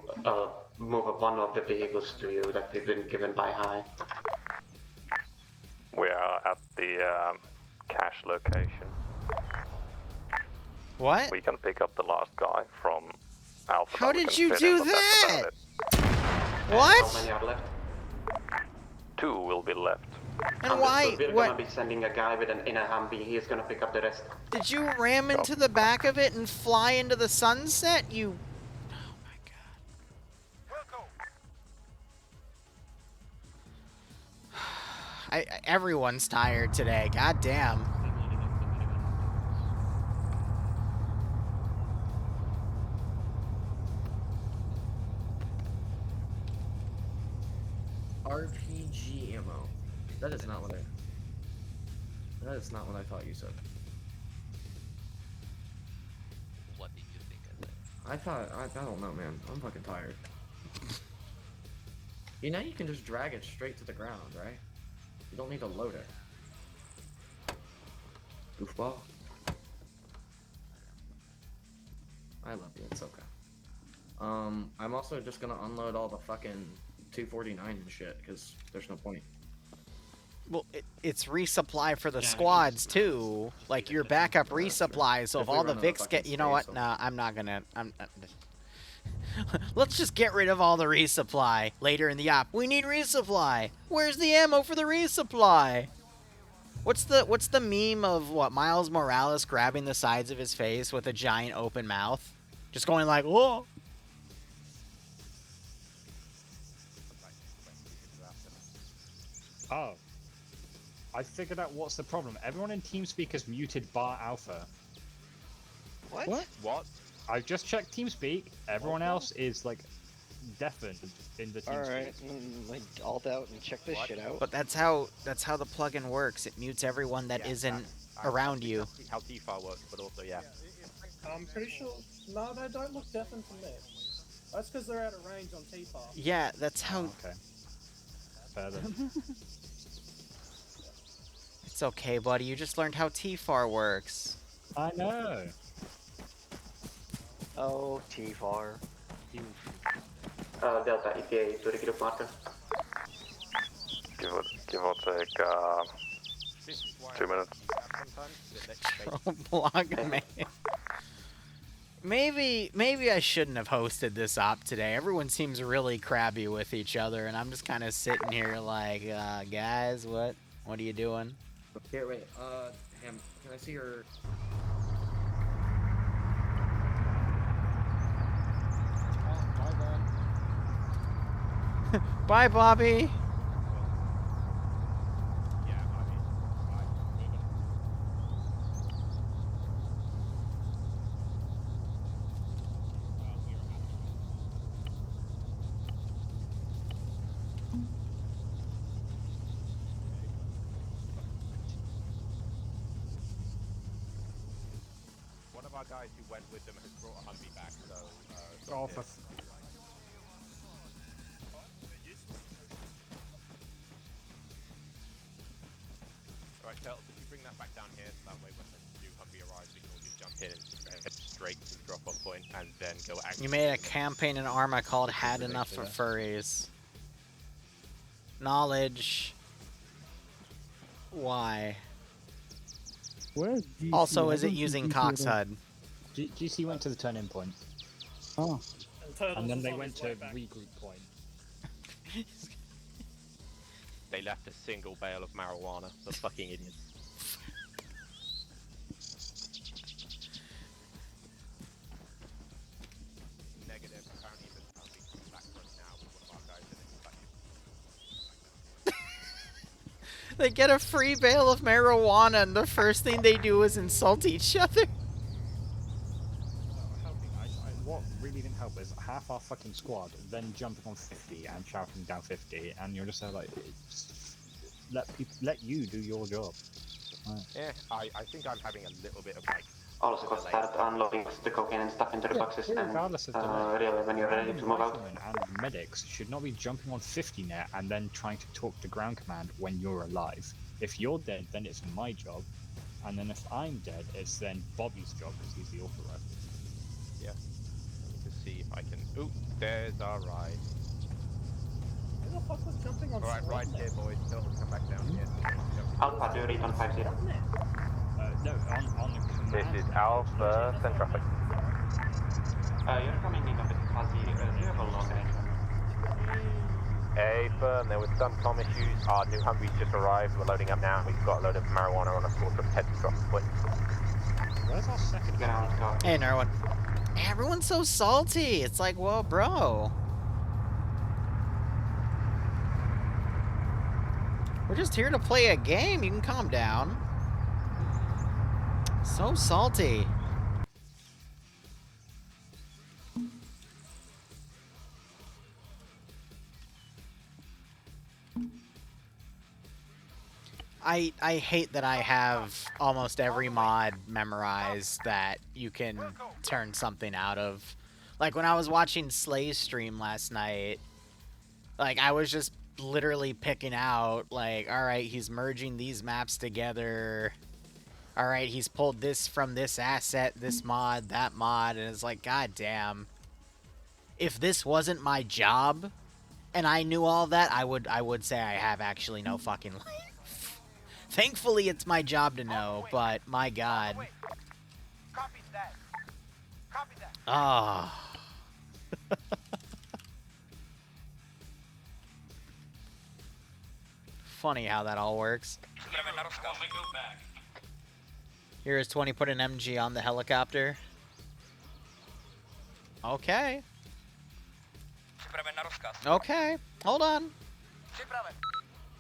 move up one of the vehicles to you that we've been given by High. We are at the cache location. What? We can pick up the last guy from Alpha. How We did can you fit do in, but that's that? about it. What? How many are left? 2 will be left. And why? We're What? gonna be sending a guy with in a Humvee. He's gonna pick up the rest. Did you ram into the back of it and fly into the sunset? You... Oh my god. Everyone's tired today. God damn. RPG ammo. That is not what I... That is not what I thought you said. What did you think I said? I thought... I don't know, man. I'm fucking tired. You know you can just drag it straight to the ground, right? You don't need to load it. Goofball. I love you, it's okay. I'm also just gonna unload all the fucking 249 and shit, because there's no point. Well, it's resupply for the squads too. Like your backup resupply. So if all the Vics get, you know what? Nah, I'm not gonna. Let's just get rid of all the resupply later in the op. We need resupply. Where's the ammo for the resupply? What's the meme of what Miles Morales grabbing the sides of his face with a giant open mouth, just going like, "Whoa." Oh. I figured out what's the problem. Everyone in TeamSpeak is muted bar alpha. What? What? I've just checked TeamSpeak. Everyone else is like deafened in the TeamSpeak. Alright, like alt out and check this shit out. But that's how the plugin works. It mutes everyone that isn't around you. That's how DeFi works, but also, yeah. I'm pretty sure. No, they don't look deafened to me. That's because they're out of range on T-Bar. Yeah, that's how. Okay. Fair then. It's okay, buddy. You just learned how TFAR works. I know. Oh, T-Far. Delta ETA to the group marker. Give or take 2 minutes. Block man. Maybe I shouldn't have hosted this op today. Everyone seems really crabby with each other, and I'm just kind of sitting here like, guys, what are you doing? Here, wait. Ham, can I see your? Bye, Bobby. One of our guys who went with them has brought a Humvee back, so... Oh, for... Alright, Tel, if you bring that back down here, so that way when the new Humvee arrives, we can all just jump in and head straight to the drop-off point, and then go act. You made a campaign in Arma called "Had Enough for Furries." Knowledge. Why? Where's GC? Also, I is it don't see using GC at all. Coxhud? GC went to the turn-in point. Oh. And then they went to regroup point. They left a single bale of marijuana. The fucking idiots. Negative. Apparently the Humvee is back right now with one of our guys in it. They get a free bale of marijuana, and the first thing they do is insult each other. What really didn't help is half our fucking squad then jumping on 50 and shouting down 50, and you're just like, let you do your job. Right. Yeah, I think I'm having a little bit of like... Also got start unloading the cocaine and stuff into the boxes, and Regardless of delay, really when you're ready to move out. riflemen and medics should not be jumping on 50 net and then trying to talk to ground command when you're alive. If you're dead, then it's my job, and then if I'm dead, it's then Bobby's job because he's the authorizer. Yeah. Let me just see if I can... Ooh, there's our ride. Who the fuck was jumping on Alright, right here, boys. Don't come back down here. Alpha, do you read on 50? No, on the command. This is Alpha, send traffic. You're coming in a bit fuzzy. Do you have a long range? A firm, there was some comm issues. Our new Humvee's just arrived. We're loading up now. We've got a load of marijuana on us. We'll head to drop point. Where's our second Ground copy. Hey, Narwin. Everyone's so salty. It's like, whoa, bro. We're just here to play a game. You can calm down. So salty. I hate that I have almost every mod memorized that you can turn something out of. Like when I was watching Slay's stream last night, like I was just literally picking out like, all right, he's merging these maps together. All right, he's pulled this from this asset, this mod, that mod, and it's like, god damn. If this wasn't my job and I knew all that, I would say I have actually no fucking life. Thankfully, it's my job to know, but my god. Ah. Funny how that all works. Here's 20, put an MG on the helicopter. Okay. Okay, hold on.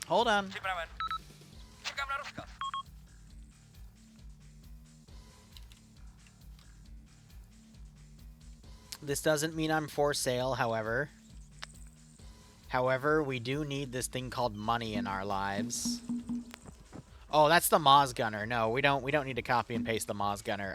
Hold on. This doesn't mean I'm for sale, however. However, we do need this thing called money in our lives. Oh, that's the Moz Gunner. No, we don't need to copy and paste the Moz Gunner.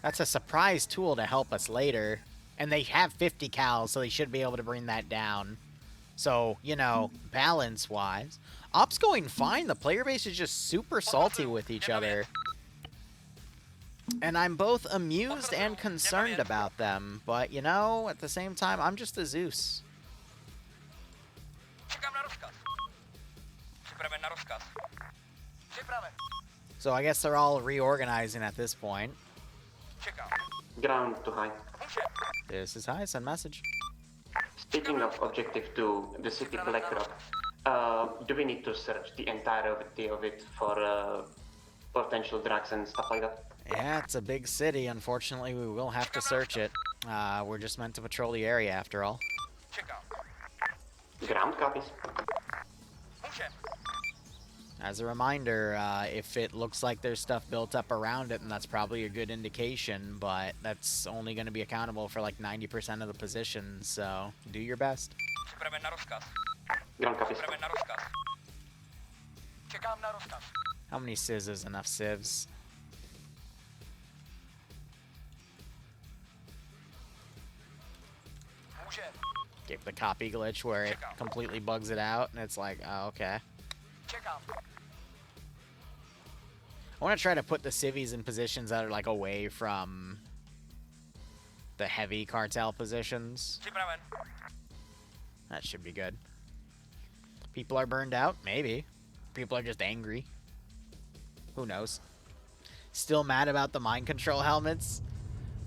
That's a surprise tool to help us later. And they have 50 cal, so they should be able to bring that down. So, you know, balance-wise. Op's going fine. The player base is just super salty with each other. And I'm both amused and concerned about them. But, you know, at the same time, I'm just a Zeus. So I guess they're all reorganizing at this point. Ground to high. This is high, send message. Speaking of objective 2, the city Blackrock, do we need to search the entirety of it for potential drugs and stuff like that? Yeah, it's a big city. Unfortunately, we will have to search it. We're just meant to patrol the area after all. Ground copies. As a reminder, if it looks like there's stuff built up around it, then that's probably a good indication, but that's only going to be accountable for like 90% of the positions, so do your best. Ground copies. How many civs is enough civs? Get the copy glitch where it completely bugs it out, and it's like, oh, okay. I want to try to put the civvies in positions that are like away from the heavy cartel positions. That should be good. People are burned out? Maybe. People are just angry. Who knows? Still mad about the mind control helmets?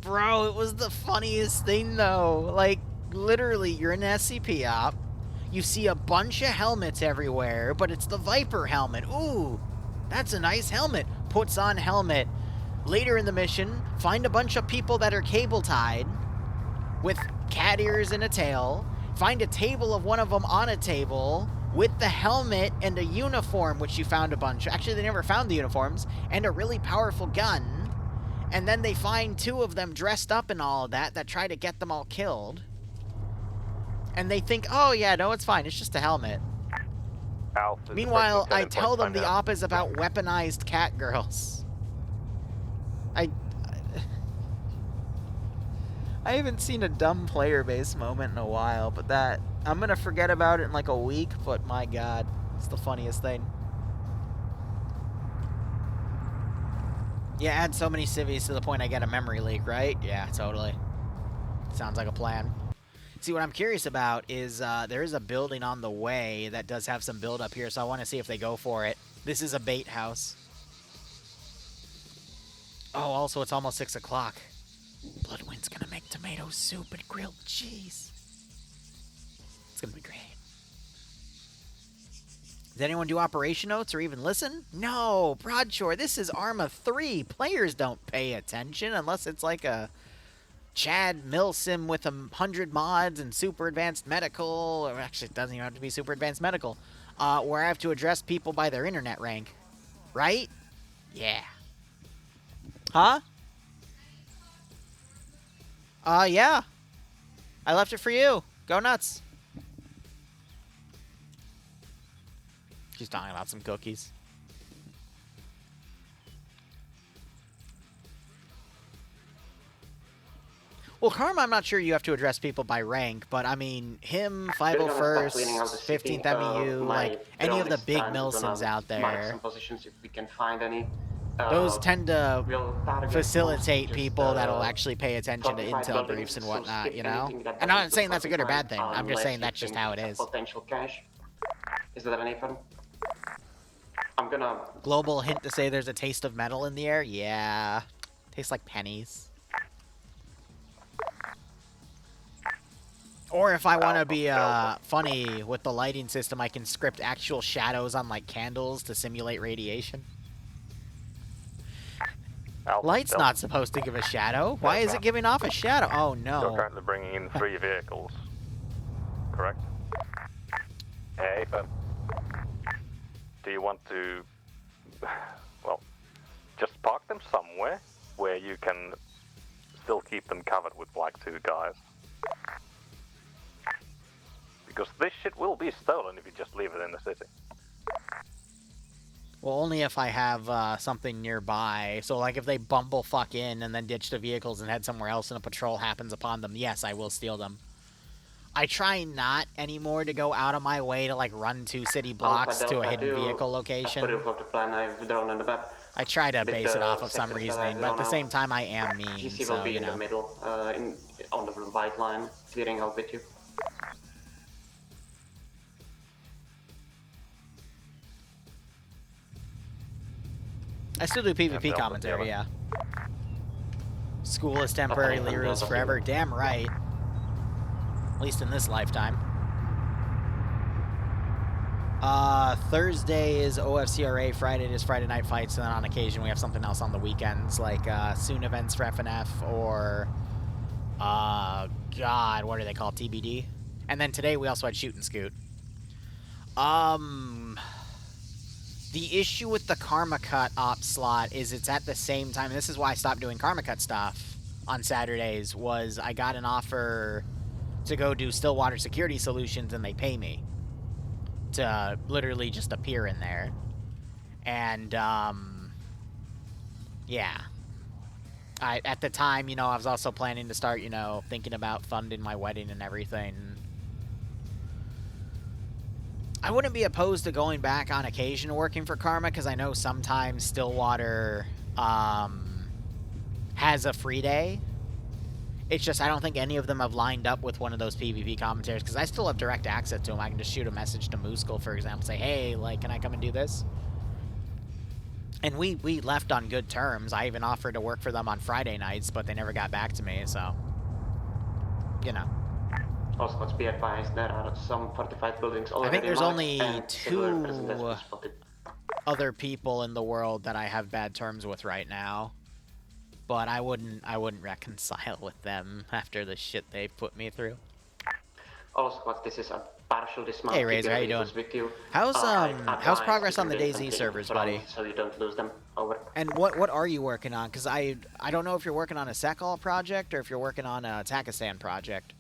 Bro, it was the funniest thing though. Like, literally, you're in an SCP op. You see a bunch of helmets everywhere, but it's the Viper helmet. Ooh, that's a nice helmet. Puts on helmet. Later in the mission, find a bunch of people that are cable tied with cat ears and a tail. Find a table of one of them on a table with the helmet and a uniform, which you found a bunch. Actually, they never found the uniforms, and a really powerful gun. And then they find two of them dressed up in all of that try to get them all killed. And they think, oh yeah, no, it's fine. It's just a helmet. Meanwhile, I tell them the op is about weaponized cat girls. I haven't seen a dumb player base moment in a while, but that I'm gonna forget about it in like a week. But my god, it's the funniest thing. Yeah, add so many civvies to the point I get a memory leak, right? Yeah, totally. Sounds like a plan. See, what I'm curious about is there is a building on the way that does have some build up here, so I want to see if they go for it. This is a bait house. Oh, also, it's almost 6 o'clock. Bloodwind's gonna make tomato soup and grilled cheese. It's gonna be great. Does anyone do operation notes or even listen? No, Broadshore, this is Arma 3. Players don't pay attention unless it's like a Chad Milsim with 100 mods and super advanced medical, or actually it doesn't even have to be super advanced medical, where I have to address people by their internet rank. Right? Yeah. Huh? Yeah. I left it for you. Go nuts. She's talking about some cookies. Well, Karma, I'm not sure you have to address people by rank, but I mean, him, 501st, 15th MEU, like, any of the big Milsims out there, those tend to facilitate people that'll actually pay attention to intel briefs and whatnot, you know? And I'm not saying that's a good or bad thing, I'm just saying that's just how it is. Potential cash. Is that any fun? I'm gonna... Global hint to say there's a taste of metal in the air? Yeah. Tastes like pennies. Or if I want to be funny with the lighting system, I can script actual shadows on like candles to simulate radiation. Light's not supposed to give a shadow. Why is it giving off a shadow? Oh no. You're currently bringing in 3 vehicles, correct? Hey, but do you want to, well, just park them somewhere where you can still keep them covered with like 2 guys? Because this shit will be stolen if you just leave it in the city. Well, only if I have something nearby. So, like, if they bumblefuck in and then ditch the vehicles and head somewhere else and a patrol happens upon them, yes, I will steal them. I try not anymore to go out of my way to, like, run 2 city blocks to a hidden vehicle location. I try to base it off of some reasoning, but at the same time, I am mean, so, you know. in the middle, on the white line, clearing out with you. I still do PvP commentary, yeah. School is temporary, Liru is forever. Damn right. At least in this lifetime. Thursday is OFCRA, Friday is Friday Night Fights, and then on occasion we have something else on the weekends, like soon events for FNF or, God, what are they called, TBD? And then today we also had Shoot and Scoot. The issue with the Karma Cut op slot is it's at the same time, and this is why I stopped doing Karma Cut stuff on Saturdays, was I got an offer to go do Stillwater Security Solutions, and they pay me to literally just appear in there. And, yeah. At the time, you know, I was also planning to start, you know, thinking about funding my wedding and everything. I wouldn't be opposed to going back on occasion working for Karma, because I know sometimes Stillwater has a free day. It's just I don't think any of them have lined up with one of those PvP commentators, because I still have direct access to them. I can just shoot a message to Mooskle, for example, say, hey, like, can I come and do this? And we left on good terms. I even offered to work for them on Friday nights, but they never got back to me, so, you know. Also, let's be advised, there are some fortified buildings already. I think there's marked, only and 2 other people in the world that I have bad terms with right now, but I wouldn't reconcile with them after the shit they've put me through. Also, this is a partial dismount. Hey Razor, how you doing? How's progress on the DayZ servers, buddy? So you don't lose them. Over. And what are you working on? Because I don't know if you're working on a Sekal project or if you're working on a Takistan project.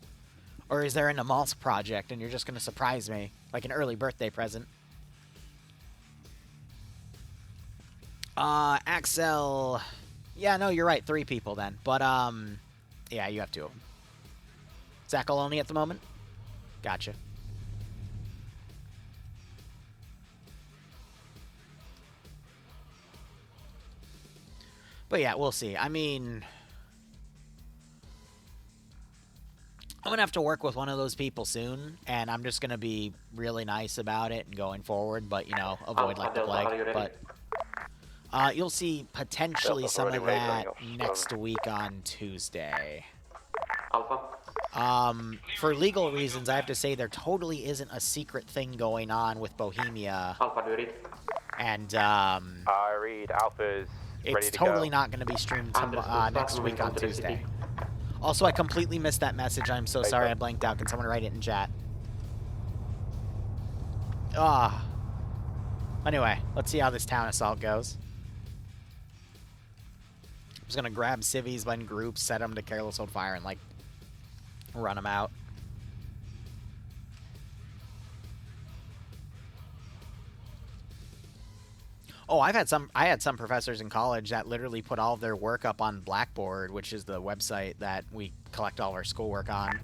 Or is there an Amalsk project and you're just going to surprise me? Like an early birthday present. Axel... Yeah, no, you're right. 3 people then. But, yeah, you have 2 of them. Zakal only at the moment? Gotcha. But yeah, we'll see. I mean... I'm going to have to work with one of those people soon, and I'm just going to be really nice about it and going forward, but, you know, avoid like the plague. But You'll see potentially some of that next week on Tuesday. Alpha. For legal reasons, I have to say there totally isn't a secret thing going on with Bohemia. Alpha, do you read? And, I read Alpha's ready it's to totally go. not going to be streamed next week on Tuesday. City. Also, I completely missed that message. I'm so sorry I blanked out. Can someone write it in chat? Anyway, let's see how this town assault goes. I'm just going to grab civvies in groups, set them to careless hold fire, and, like, run them out. Oh, I had some professors in college that literally put all of their work up on Blackboard, which is the website that we collect all of our schoolwork on.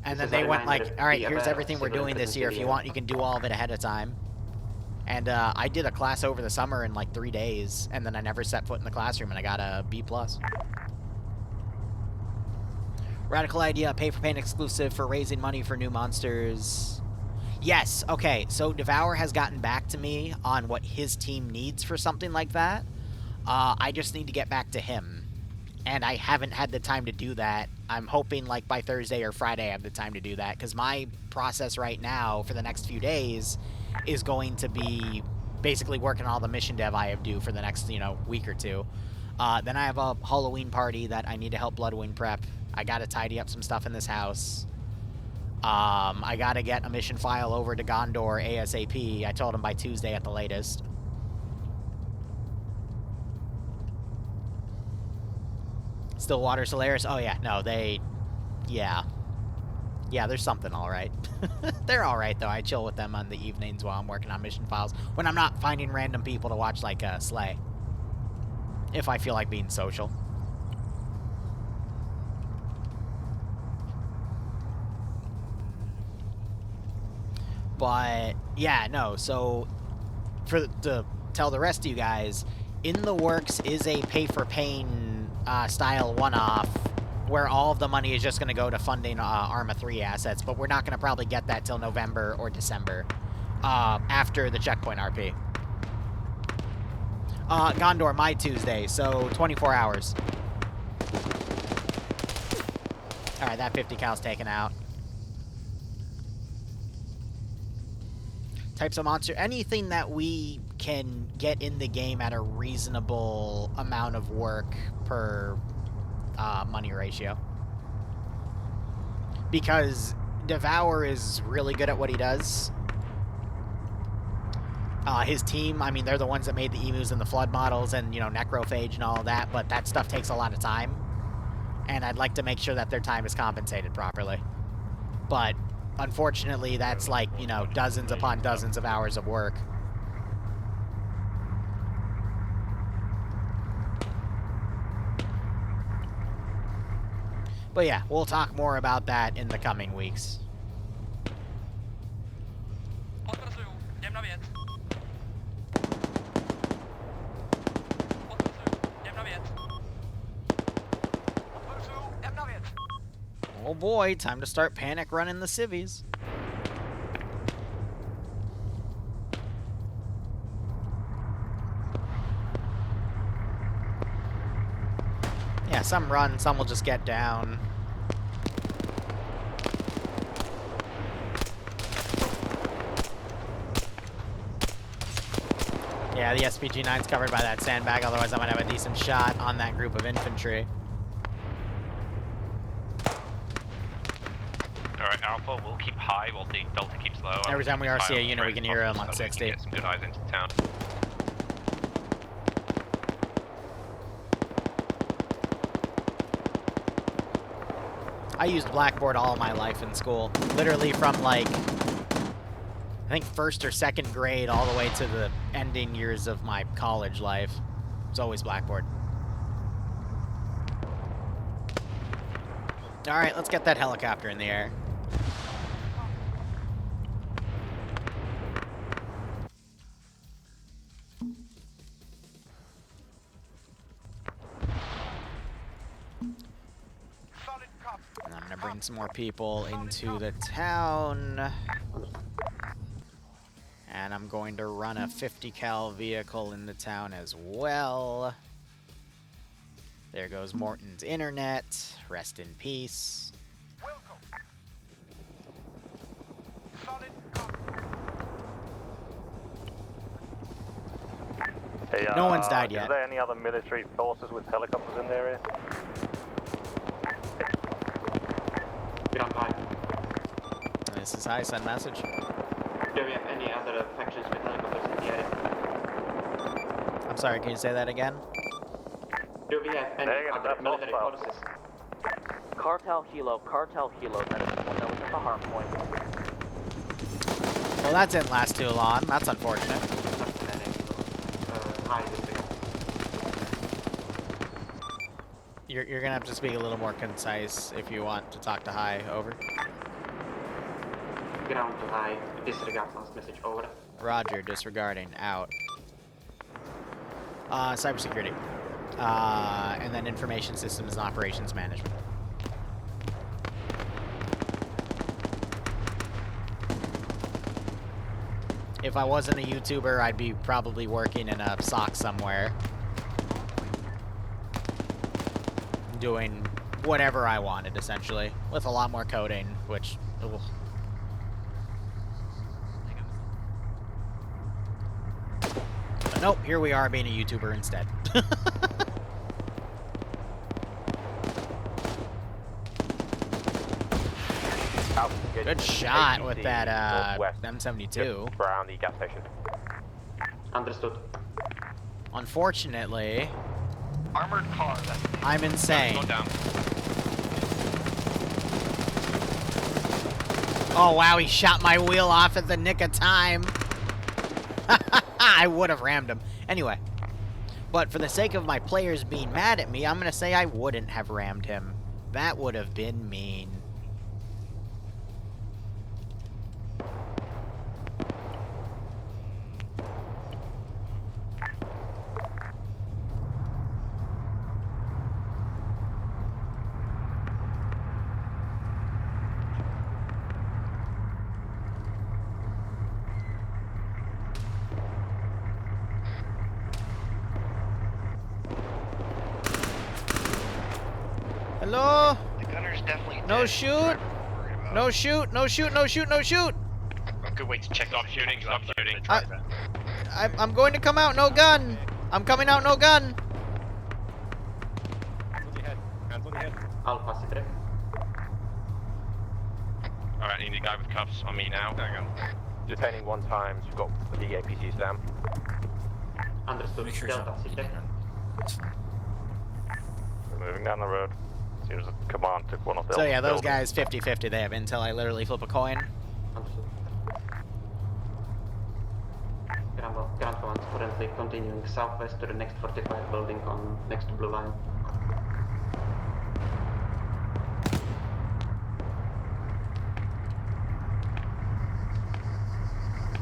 And then they went like, all right, here's everything we're doing this year. If you want, you can do all of it ahead of time. And I did a class over the summer in like 3 days, and then I never set foot in the classroom, and I got a B+. Radical idea, pay-for-paint exclusive for raising money for new monsters. Yes, okay, so Devour has gotten back to me on what his team needs for something like that. I just need to get back to him. And I haven't had the time to do that. I'm hoping, like, by Thursday or Friday I have the time to do that, because my process right now for the next few days is going to be basically working on all the mission dev I have due for the next, week or two. Then I have a Halloween party that I need to help Bloodwind prep. I gotta tidy up some stuff in this house. I gotta get a mission file over to Gondor ASAP. I told him by Tuesday at the latest. Stillwater Solaris? Oh yeah, no, yeah, there's something alright. They're alright though. I chill with them on the evenings while I'm working on mission files. When I'm not finding random people to watch like Slay. If I feel like being social. But, yeah, no, so, to tell the rest of you guys, in the works is a pay-for-pain style one-off, where all of the money is just going to go to funding Arma 3 assets, but we're not going to probably get that till November or December, after the checkpoint RP. Gondor, my Tuesday, so 24 hours. Alright, that 50 cal's taken out. Types of monster, anything that we can get in the game at a reasonable amount of work per money ratio. Because Devour is really good at what he does. His team, I mean, they're the ones that made the emus and the flood models and, necrophage and all of that, but that stuff takes a lot of time. And I'd like to make sure that their time is compensated properly. But unfortunately, that's like, dozens upon dozens of hours of work. But yeah, we'll talk more about that in the coming weeks. Oh boy, time to start panic running the civvies. Yeah, some run, some will just get down. Yeah, the SPG-9's covered by that sandbag, otherwise I might have a decent shot on that group of infantry. Alright, Alpha, we'll keep high while the Delta keeps low. Every time we RC a unit, we can hear them on 60. Get some good eyes into town. I used Blackboard all my life in school. Literally from, like, I think first or second grade all the way to the ending years of my college life. It was always Blackboard. Alright, let's get that helicopter in the air. And I'm gonna bring some more people into the town. And I'm going to run a 50 cal vehicle in the town as well. There goes Morton's internet. Rest in peace. Hey, No one's died yet. Is there any other military forces with helicopters in the area? Ground high. This is high, send message. Do we have any other factions with helicopters in the area? I'm sorry, can you say that again? Do we have any other military forces? Cartel Hilo, that is the one that was at the Hardpoint. Well, that didn't last too long. That's unfortunate. You're gonna have to speak a little more concise if you want to talk to high. Over. Ground to high. Disregard last message. Over. Roger. Disregarding. Out. Cybersecurity. And then information systems and operations management. If I wasn't a YouTuber, I'd be probably working in a SOC somewhere. Doing whatever I wanted, essentially. With a lot more coding, which... Ugh. But nope, here we are being a YouTuber instead. Good shot with that M72. Around the gas station. Understood. Unfortunately, Armored car. I'm insane. Go down. Oh wow, he shot my wheel off at the nick of time. I would have rammed him. Anyway, but for the sake of my players being mad at me, I'm gonna say I wouldn't have rammed him. That would have been mean. Hello? The gunner's definitely No dead. shoot! No shoot! No shoot! No shoot! No shoot! Good way to check. Stop shooting. Stop shooting. I'm going to come out. No gun. I'm coming out. No gun. Hands on your head. Hands on your head. I'll pass it there. Alright, I need a guy with cuffs on me now. Hang on. Detaining 1 times. We've got the APCs down. Understood. Delta, sit there. We're moving down the road. Seems the command took one of the So yeah, those buildings. guys 50-50. They have intel. I literally flip a coin. Understood. Ground command currently continuing southwest to the next 45 building on next blue line.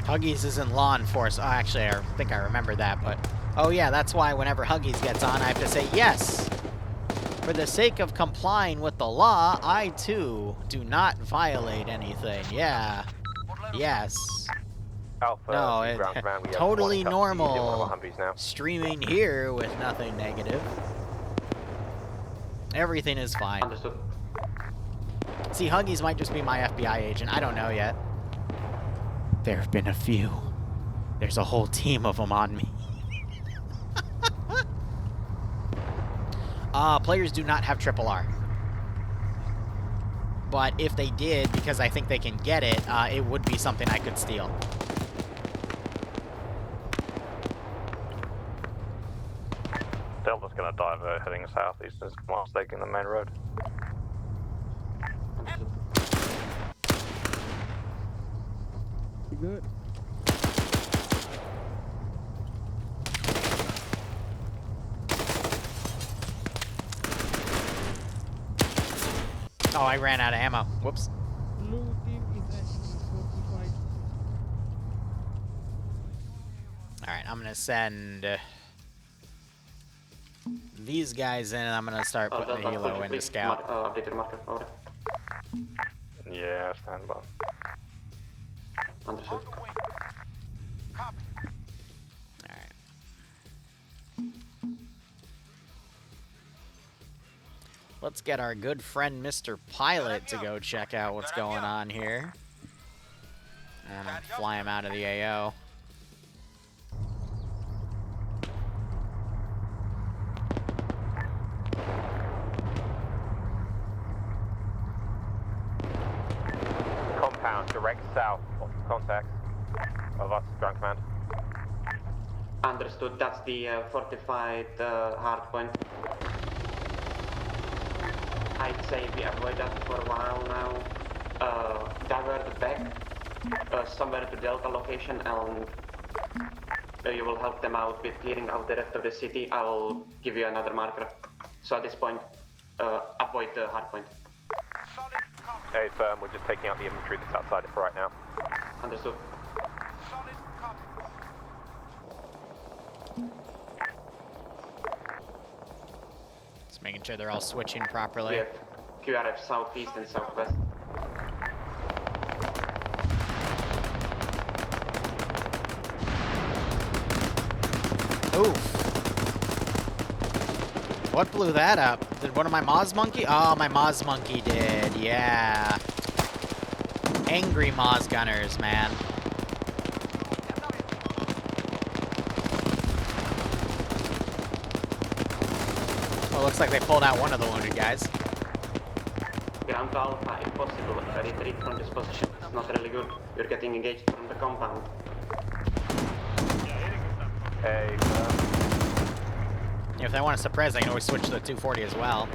Huggies is in law enforcement. Oh, actually, I think I remember that, but... Oh yeah, that's why whenever Huggies gets on, I have to say, yes! For the sake of complying with the law, I, too, do not violate anything. Yeah. Yes. Alpha, No, ground command, we have totally one custody in one of normal our Humvees now. streaming here with nothing negative. Everything is fine. Understood. See, Huggies might just be my FBI agent. I don't know yet. There have been a few. There's a whole team of them on me. Players do not have triple R. But if they did, because I think they can get it, it would be something I could steal. Delta's gonna divert heading southeast as command's taking the main road. You good? Oh, I ran out of ammo. Whoops. Blue team is actually 45. Alright, I'm gonna send these guys in, and I'm gonna start putting the helo into scout. Updated marker, over. Yeah, stand by. Understood. Let's get our good friend Mr. Pilot to go check out what's going on here. And fly him out of the AO. Compound, direct south of contact of us, ground command. Understood, that's the fortified hardpoint. I'd say we avoid that for a while now. Divert back somewhere to Delta location and you will help them out with clearing out the rest of the city. I'll give you another marker. So at this point, avoid the hardpoint. Hey, firm, we're just taking out the infantry that's outside it for right now. Understood. Just making sure they're all switching properly. We have QRF southeast and southwest. Oof. What blew that up? Did one of my Moz Monkey? Oh, my Moz Monkey did, yeah. Angry Moz Gunners, man. Well, looks like they pulled out one of the wounded guys. Ground to Alpha, if possible, retreat from this position. It's not really good. You're getting engaged from the compound. Hey, If they want to suppress, they can always switch to the 240 as well.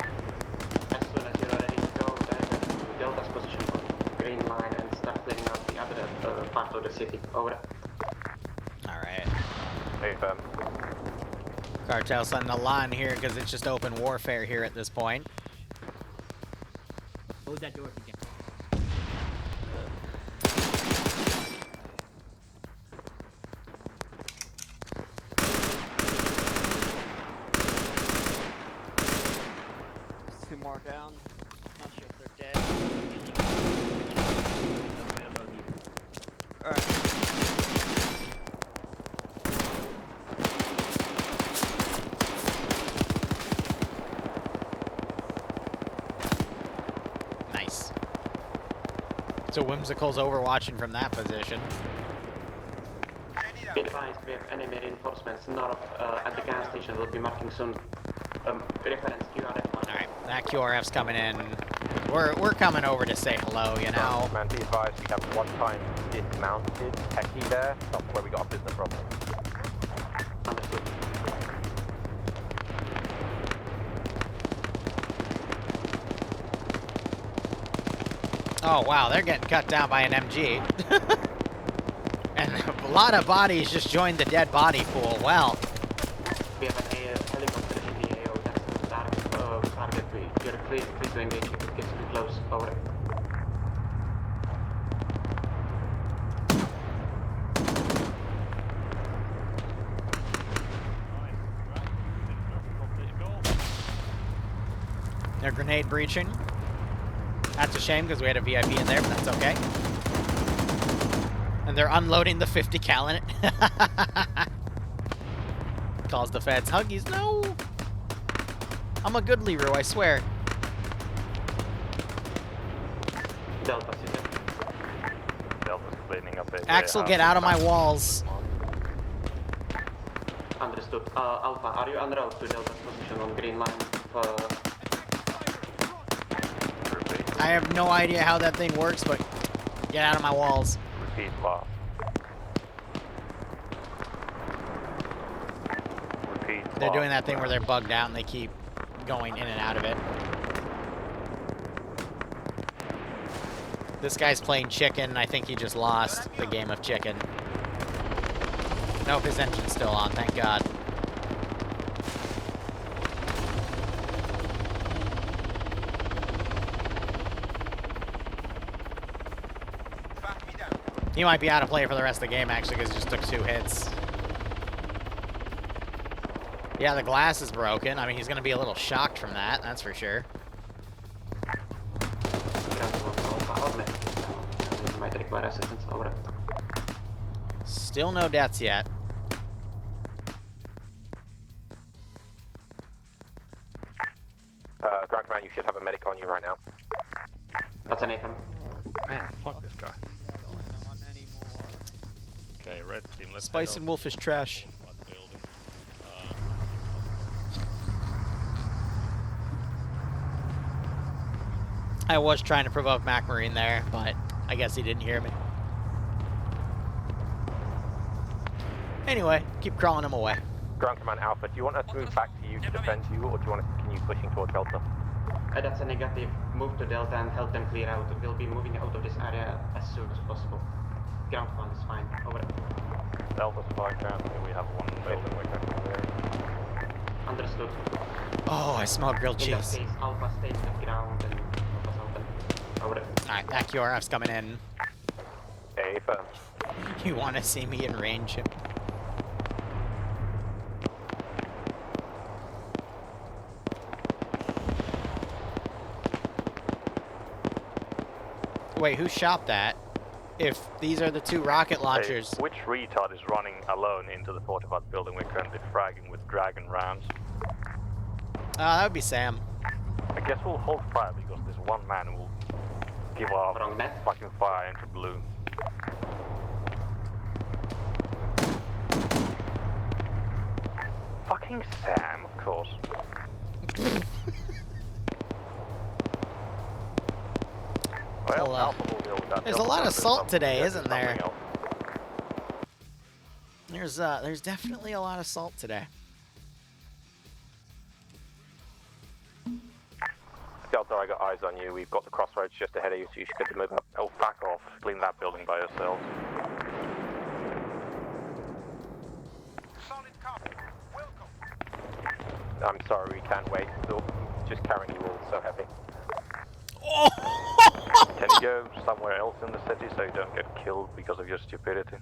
As soon as you're ready to go, divert to Delta's position on green line and start clearing out the other part of the city. Over. Alright. Hey, firm. Cartel's on the line here because it's just open warfare here at this point. Close that door if you can. Two more down. Not sure if they're dead. Alright. Nice. So Whimsical's overwatching from that position. Be advised, we have enemy reinforcements north at the gas station. We'll be marking soon. Reference QRF. Alright, that QRF's coming in. We're coming over to say hello, you know. Man, be advised, we have one time dismounted techie there. That's where we got our business from. Understood. Oh wow, they're getting cut down by an MG. And a lot of bodies just joined the dead body pool. Well. We have a helicopter in the AO. That's the target. You're free to engage if it gets too close. Over. They're grenade breaching. That's a shame because we had a VIP in there, but that's okay. And they're unloading the 50 cal in it. Calls the feds. Huggies, no! I'm a good Liru, I swear. Delta City. Delta's cleaning up a Axel, get out of my walls. Understood. Alpha, are you en route to Delta's position on green line? I have no idea how that thing works, but get out of my walls. Repeat loss. Repeat. They're doing that thing where they're bugged out and they keep going in and out of it. This guy's playing chicken. I think he just lost the game of chicken. Nope, his engine's still on, thank God. He might be out of play for the rest of the game, actually, because he just took 2 hits. Yeah, the glass is broken. I mean, he's going to be a little shocked from that, that's for sure. Might require assistance. Over. Still no deaths yet. Ground Command, you should have a medic on you right now. That's an Nathan. Man, fuck this guy. Okay, red team, let's Spice and Wolf is trash. I was trying to provoke MacMarine there, but I guess he didn't hear me. Anyway, keep crawling him away. Ground Command Alpha, do you want us to move back to you to defend you, or do you want to continue pushing towards Delta? That's a negative. Move to Delta and help them clear out. We'll be moving out of this area as soon as possible. Ground Command is fine. Over. Delta's fine, currently we have one building we can clear. Understood. Oh, I smell grilled In that cheese. case, Alpha stays the ground and Alpha's open. Over. Alright, AccuRF's coming in. Hey, firm. You want to see me in range? Wait, who shot that? If these are the two rocket launchers. Hey, which retard is running alone into the fortified building we're currently fragging with dragon rounds? That would be Sam. I guess we'll hold fire because this one man will give off fucking fire into blue. Fucking Sam, of course. Well, there's a lot of salt today, isn't there? There's definitely a lot of salt today. Delta, I got eyes on you. We've got the crossroads just ahead of you, so you should get to move up. Oh, back off. Clean that building by yourselves. I'm sorry, we can't wait. So just carrying you all so heavy. Can you go somewhere else in the city so you don't get killed because of your stupidity?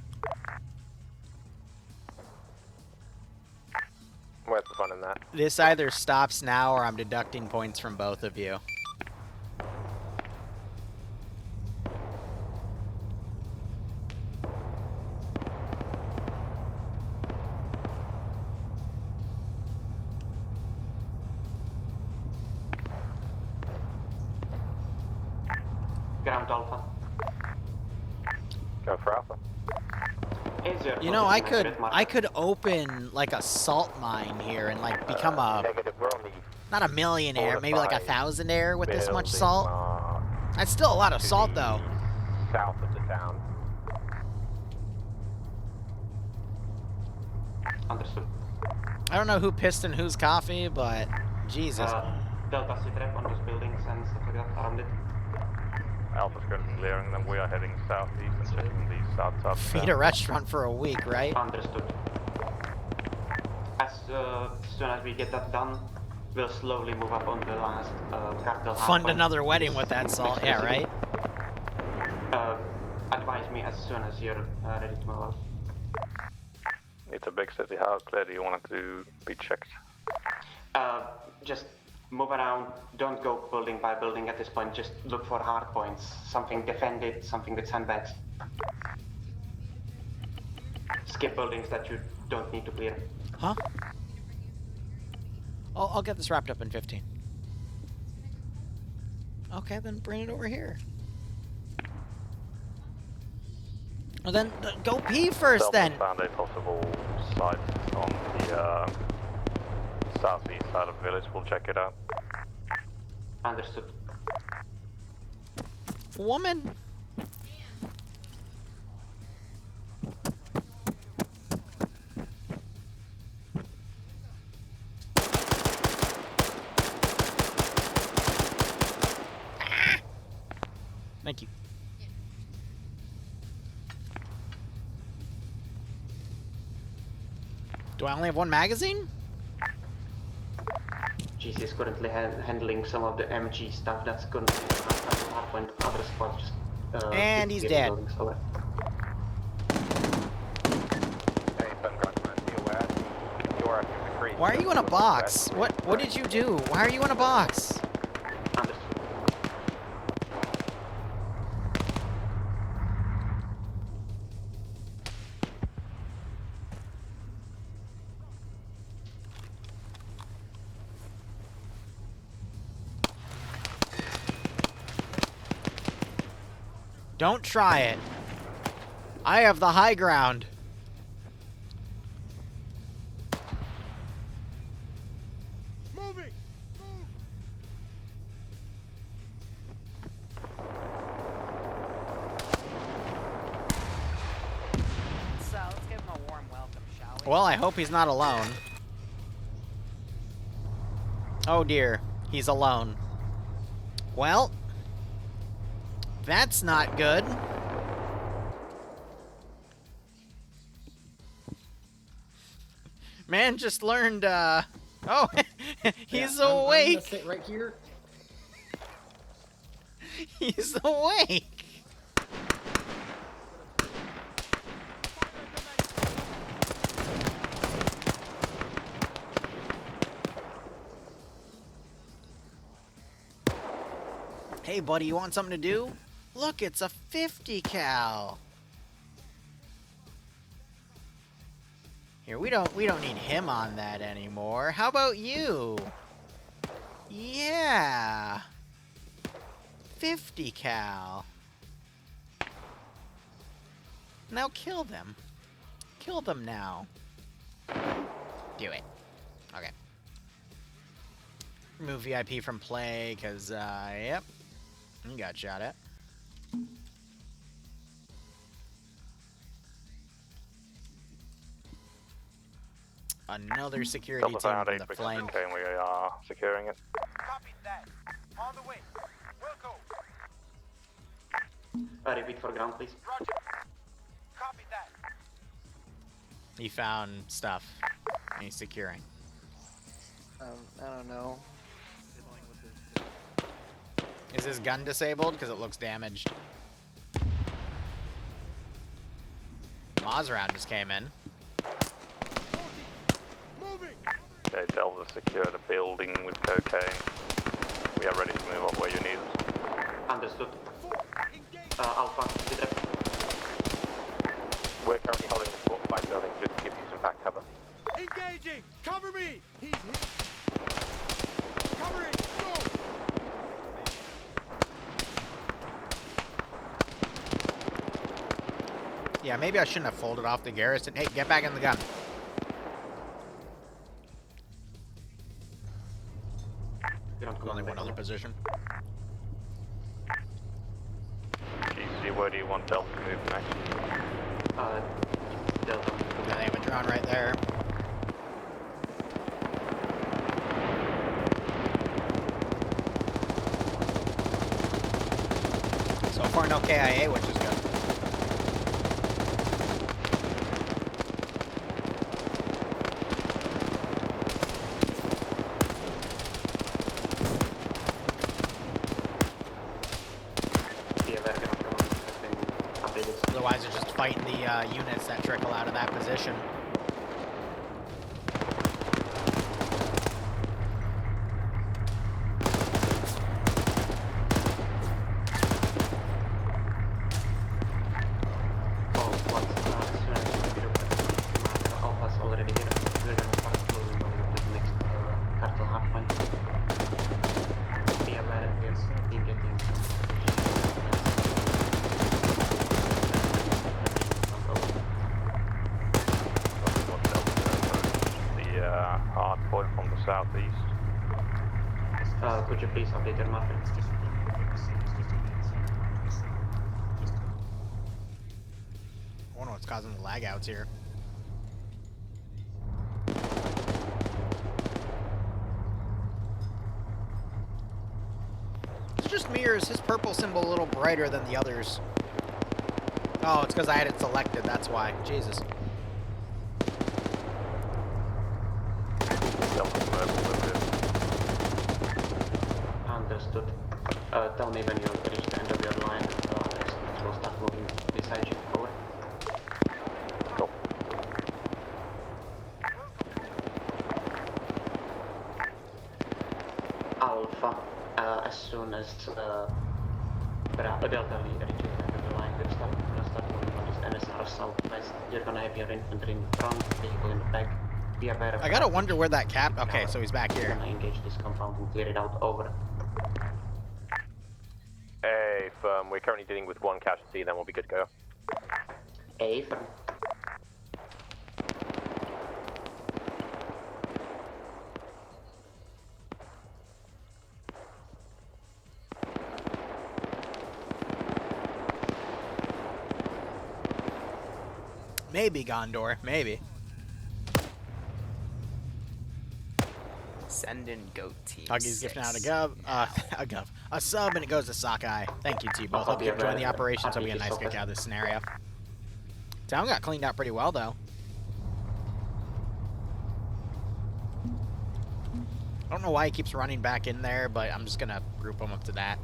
Where's the fun in that? This either stops now or I'm deducting points from both of you. Ground Alpha. Go for Alpha. You know, I could open like a salt mine here and like become a not a millionaire, maybe like a thousandaire with this much salt. That's still a lot of salt though. South of the town. Understood. I don't know who pissed in whose coffee, but Jesus. Delta sit rep on those buildings and stuff like that around it. Alpha's currently clearing them. We are heading southeast and checking the south. Feed a restaurant for a week, right? Understood. As soon as we get that done, we'll slowly move up on the last capital. Fund another wedding with that salt, yeah, right? Advise me as soon as you're ready to move out. It's a big city. How clear do you want it to be checked? Just move around. Don't go building by building at this point. Just look for hard points. Something defended, something with sandbags. Skip buildings that you don't need to clear. Huh? I'll get this wrapped up in 15. Okay, then bring it over here. Well, then go pee first, then. Found a possible site on the southeast side of the village. We'll check it out. Understood. Woman. Thank you. Do I only have one magazine? GC is currently handling some of the MG stuff that's currently Hardpoint. Other spots just. And he's dead. Why are you in a box? What did you do? Why are you in a box? Don't try it. I have the high ground. Moving! So let's give him a warm welcome, shall we? Well, I hope he's not alone. Oh dear, he's alone. Well, that's not good. Man just learned, oh, he's I'm awake. gonna sit right here. He's awake. Hey, buddy, you want something to do? Look, it's a 50 cal. Here, we don't need him on that anymore. How about you? Yeah. 50 cal. Now kill them. Kill them now. Do it. Okay. Remove VIP from play, because, yep. You got shot at. Another security team Delta from the flank. and we are securing it. Copy that. On the way. We'll go. Repeat for ground, please. Roger. Copy that. He found stuff. And he's securing. I don't know. Is his gun disabled? Because it looks damaged. Mazround just came in. Okay, Delta secure the building with cocaine. We are ready to move up where you need us. Understood. Alpha, debrief. We're currently holding the 45 building just to give you some back cover. Engaging! Cover me! He's hit. Cover it! Go! Yeah, maybe I shouldn't have folded off the garrison. Hey, get back in the gun. Only one other position. GC, where do you want Delta to move next? Delta. Yeah, they have a drone right there. So far, no KIA, which is good. Otherwise, they're just fighting the units that trickle out of that position. Alpha's already here. We're gonna start closing on the next cartel hardpoint. Be aware we're getting The hardpoint from the southeast. Could you please update your marker? I wonder what's causing the lag outs here. It's just me, or is his purple symbol a little brighter than the others? Oh, it's because I had it selected, that's why. Jesus. Understood. Tell me when you reach the end of your line. We'll start moving beside you. Over. Go. Alpha, as soon as Delta reaches the end of the line, we'll start moving on this NSR southwest. You're gonna have your infantry in front, vehicle in the back. Be aware of I gotta wonder where that cap... Okay, so he's back here. We're gonna engage this compound and clear it out. Over. A firm. We're currently dealing with one casualty, then we'll be good to go. A firm. Maybe Gondor, maybe. Send in goat team. Huggy's gifting out a sub, and it goes to Sockeye. Thank you to you both. Hope you enjoying the operation, so we get a nice kick out of this scenario. Town got cleaned out pretty well, though. I don't know why he keeps running back in there, but I'm just gonna group him up to that.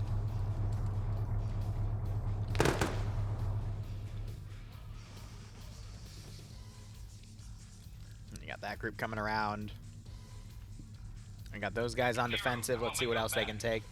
You got that group coming around. I got those guys on defensive. Let's see what else they can take.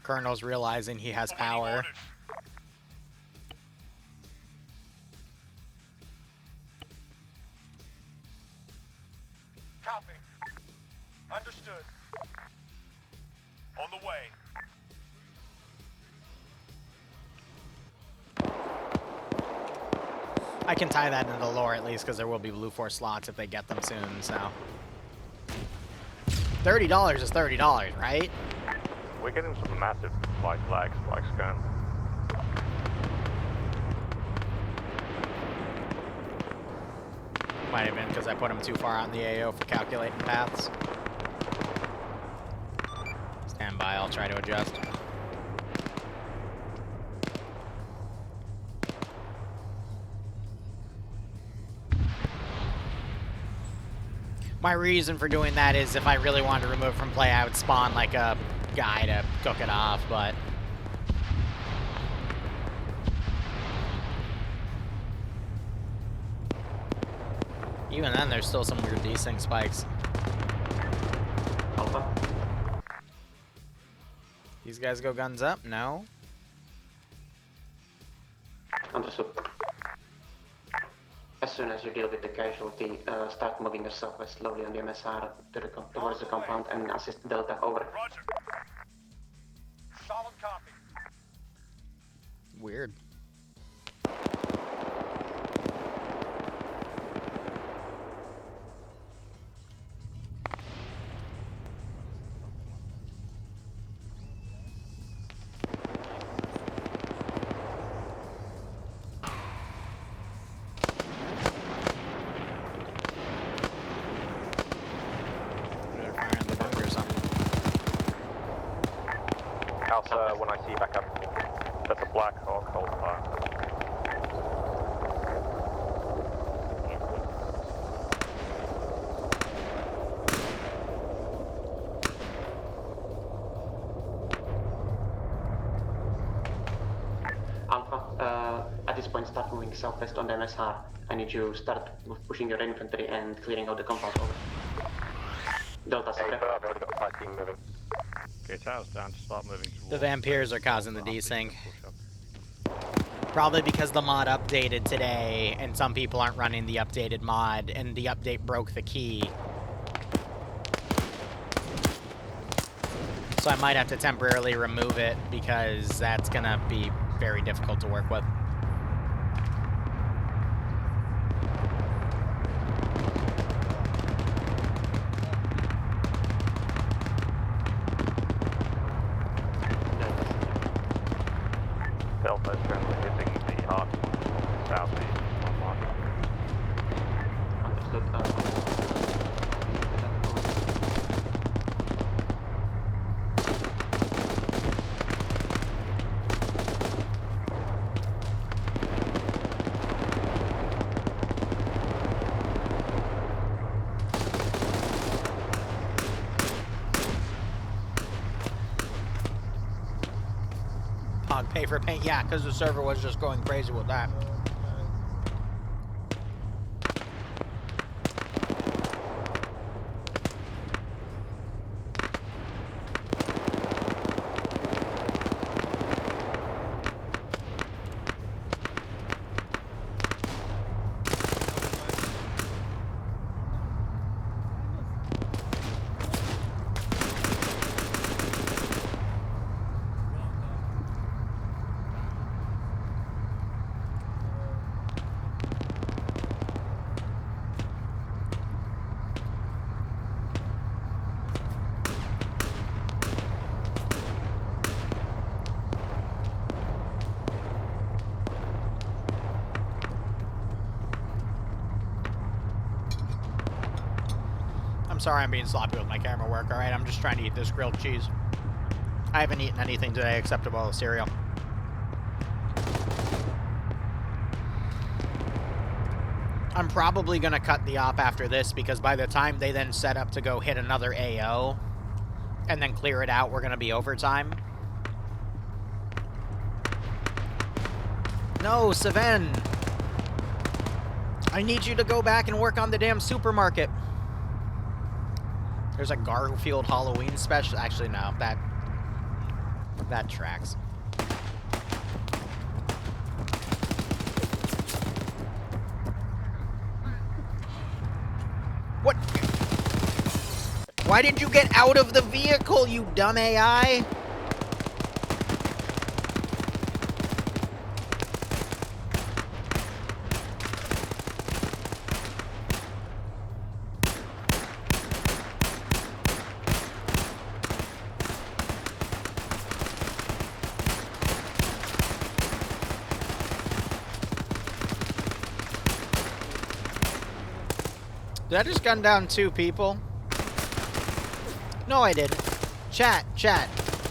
Colonel's realizing he has power. Copy. Understood. On the way. I can tie that into the lore at least, because there will be blue force slots if they get them soon, so. $30 is $30, right? We're getting some massive lag spikes going. Might have been because I put him too far out in the AO for calculating paths. Stand by, I'll try to adjust. My reason for doing that is if I really wanted to remove it from play, I would spawn like a guy to cook it off, but even then there's still some weird desync spikes. Alpha. These guys go guns up? No. Understood. As soon as you deal with the casualty, start moving yourself slowly on the MSR towards the compound and assist Delta. Over. Roger. Solid copy. Weird. Alpha, when I see you back up, that's a Black Hawk, hold fire. Alpha, at this point start moving southwest on the MSR. I need you to start pushing your infantry and clearing out the compound. Over. Delta, Hey, I've already got 5 team moving. Okay, Tao's down to start moving towards... The vampires are causing the desync. Probably because the mod updated today, and some people aren't running the updated mod, and the update broke the key. So I might have to temporarily remove it, because that's gonna be very difficult to work with. Delta is currently hitting the hard southeast on mark. Understood. Pay for paint, yeah, because the server was just going crazy with that. sorry I'm being sloppy with my camera work, alright? I'm just trying to eat this grilled cheese. I haven't eaten anything today except a bowl of cereal. I'm probably going to cut the op after this because by the time they then set up to go hit another AO and then clear it out, we're going to be overtime. No, Saven! I need you to go back and work on the damn supermarket. There's a Garfield Halloween special. Actually, no. That tracks. What? Why did you get out of the vehicle, you dumb AI? Did I just gun down 2 people? No, I didn't. Chat.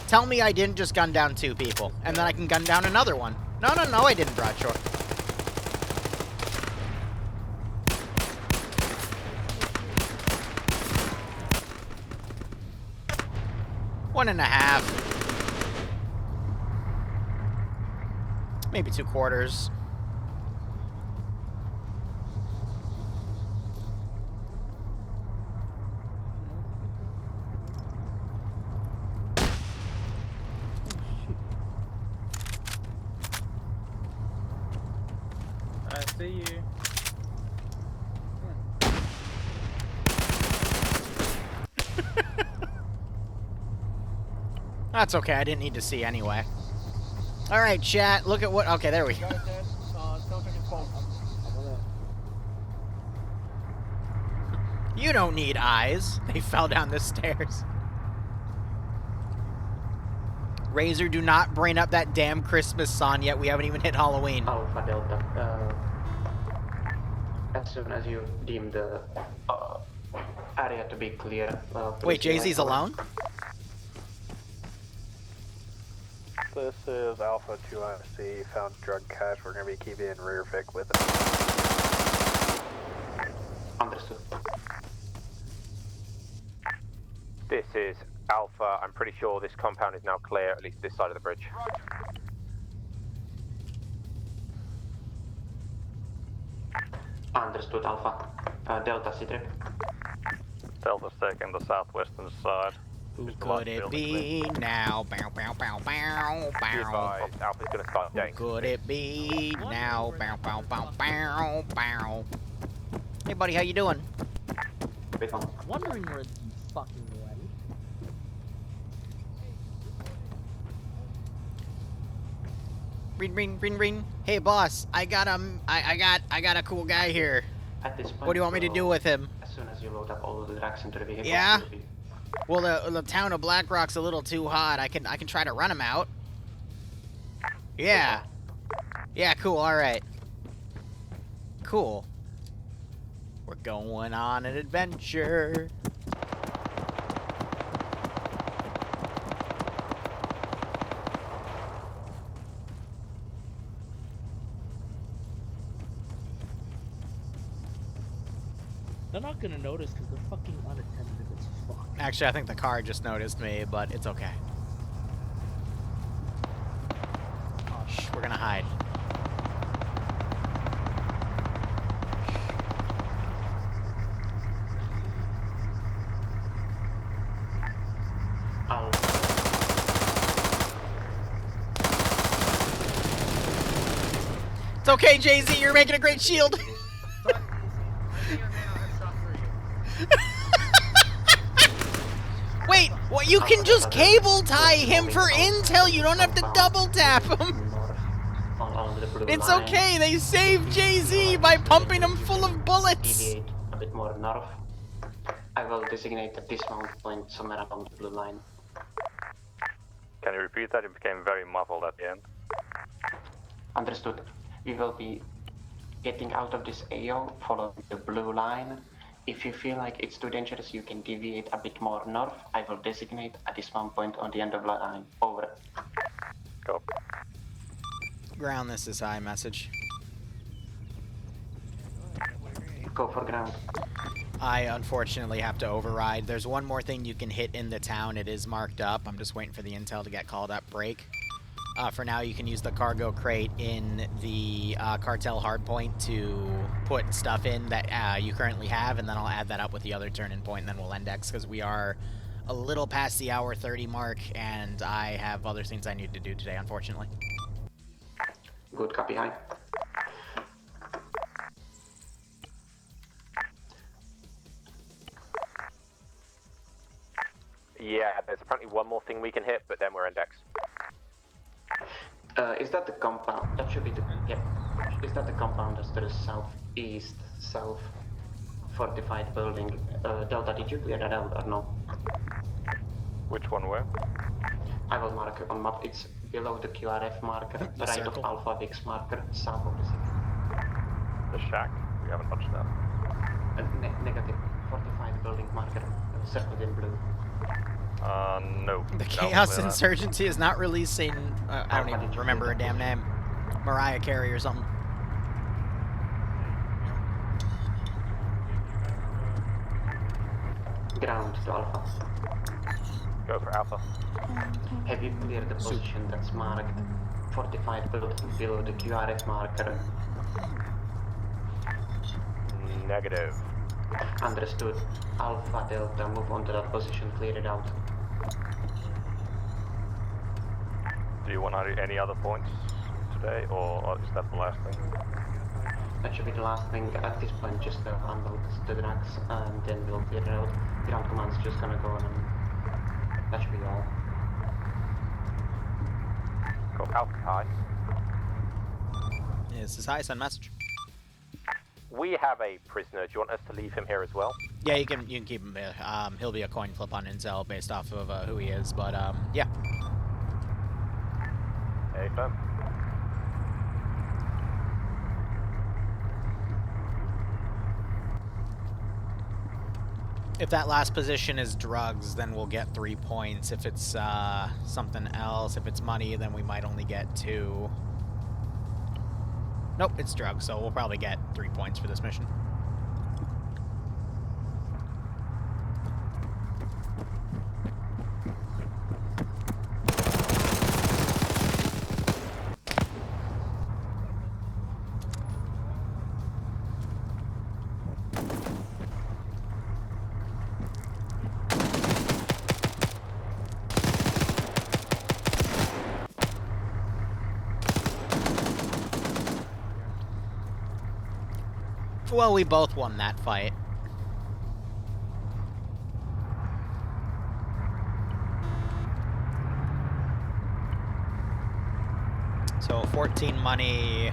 Tell me I didn't just gun down 2 people, and then I can gun down another one. No, I didn't, Broadshore. One and a half. Maybe 2/4. I see you. That's okay, I didn't need to see anyway. Alright, chat, look at what... Okay, there we go. You don't need eyes. They fell down the stairs. Razor, do not bring up that damn Christmas song yet. We haven't even hit Halloween. Alpha Delta. As soon as you deem the area to be clear. Wait, Jay-Z's alone? This is Alpha 2IC, found drug cache. We're going to be keeping in rear vic with it. Understood. This is Alpha. I'm pretty sure this compound is now clear, at least this side of the bridge. Understood, Alpha. Delta C-Trip. Delta's taking the southwestern side. Who could it be now? Bow, bow, bow, bow, bow. Alpha's going to start getting. Who could it be now? Bow, bow, bow, bow, bow. Hey, buddy, how you doing? Wondering where the fucking went. Ring. Hey, boss, I got a cool guy here. At this point, What do you want me to do with him? As soon as you load up all of the drugs into the vehicle. Yeah? Well, the town of Blackrock's a little too hot. I can try to run him out. Yeah. Yeah, cool, alright. Cool. We're going on an adventure. They're not gonna notice because they're fucking unattended as fuck. Actually, I think the car just noticed me, but it's okay. Shh, we're gonna hide. It's okay, Jay-Z, you're making a great shield. Wait, what? You can just cable tie him for intel. You don't have to double tap him. It's okay. They saved Jay-Z by pumping him full of bullets. Deviate a bit more north. I will designate a dismount point somewhere along the blue line. Can you repeat that? It became very muffled at the end. Understood. We will be getting out of this AO, following the blue line, If you feel like it's too dangerous, you can deviate a bit more north. I will designate a dismount point on the end of the line. Over. Go. Ground, this is high message. Go for ground. I unfortunately have to override. There's one more thing you can hit in the town. It is marked up. I'm just waiting for the intel to get called up. Break. For now, you can use the cargo crate in the cartel hardpoint to put stuff in that you currently have, and then I'll add that up with the other turn-in point, and then we'll index, because we are a little past the hour 30 mark, and I have other things I need to do today, unfortunately. Good copy, high. Yeah, there's apparently one more thing we can hit, but then we're index. Is that the compound? That should be the... Yeah. Is that the compound that's to the southeast, south fortified building? Delta, did you clear that out or no? Which one where? I will mark it on map. It's below the QRF marker, The right circle. of Alpha Vix marker, south of the city. The shack. We haven't touched that. Negative. Fortified building marker, circled in blue. No. The Don't Chaos clear that. Insurgency is not releasing... I don't even remember her damn name. Mariah Carey or something. Ground to Alpha. Go for Alpha. Have you cleared the position that's marked? Fortified building below the QRF marker. Negative. Understood. Alpha Delta, move on to that position, clear it out. Do you want any other points today, or is that the last thing? That should be the last thing. At this point, just unload the drugs and then we'll clear it out. Ground command's just gonna go on and that should be all. Go Alpha high. This is high, send message. We have a prisoner. Do you want us to leave him here as well? Yeah, you can keep him. He'll be a coin flip on intel based off of who he is, but yeah. Hey, firm. If that last position is drugs, then we'll get 3 points. If it's something else, if it's money, then we might only get 2. Nope, it's drugs, so we'll probably get 3 points for this mission. Well, we both won that fight. So 14 money,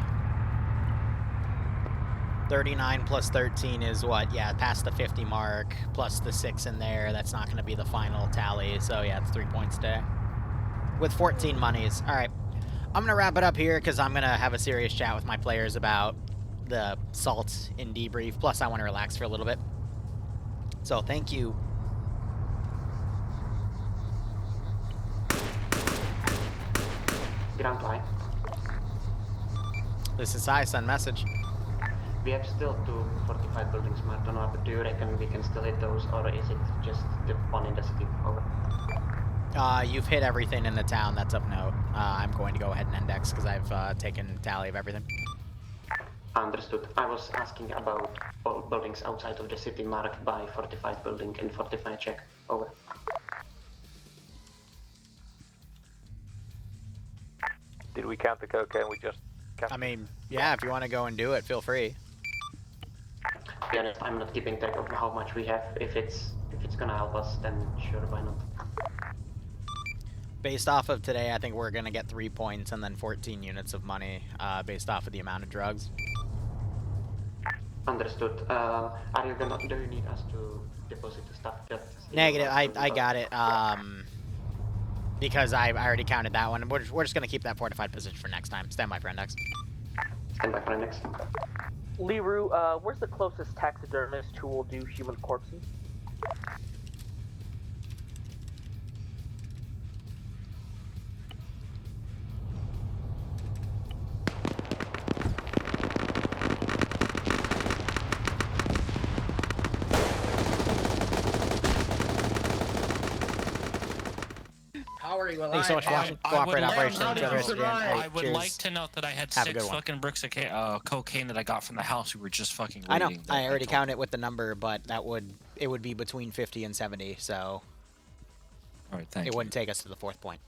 39 plus 13 is what? Yeah, past the 50 mark, plus the 6 in there. That's not going to be the final tally. So yeah, it's 3 points today. With 14 monies. All right. I'm going to wrap it up here because I'm going to have a serious chat with my players about the salt in debrief. Plus, I want to relax for a little bit. So, thank you. Ground line. This is high, send message. We have still 2 fortified buildings marked on our, but do you reckon we can still hit those, or is it just the one in the city? Over. You've hit everything in the town that's of note. I'm going to go ahead and index because I've taken tally of everything. Understood. I was asking about all buildings outside of the city marked by fortified building and fortified check. Over. Did we count the cocaine we just I mean, yeah, if you want to go and do it, feel free. Yeah, I'm not keeping track of how much we have. If it's gonna help us, then sure, why not? Based off of today, I think we're going to get 3 points and then 14 units of money based off of the amount of drugs. Understood. Do you need us to deposit the stuff? Negative, I got it. Because I already counted that one. We're just going to keep that fortified position for next time. Stand by for index. Stand by for index. Liru, where's the closest taxidermist who will do human corpses? How are you alive? Thanks so much for watching Cooperative Operation. I would like to note that I had Have a 6 good one. fucking bricks of cocaine that I got from the house. We were just fucking I know. reading. I already counted it with the number, but it would be between 50 and 70, so All right, thank it you. wouldn't take us to the 4th point.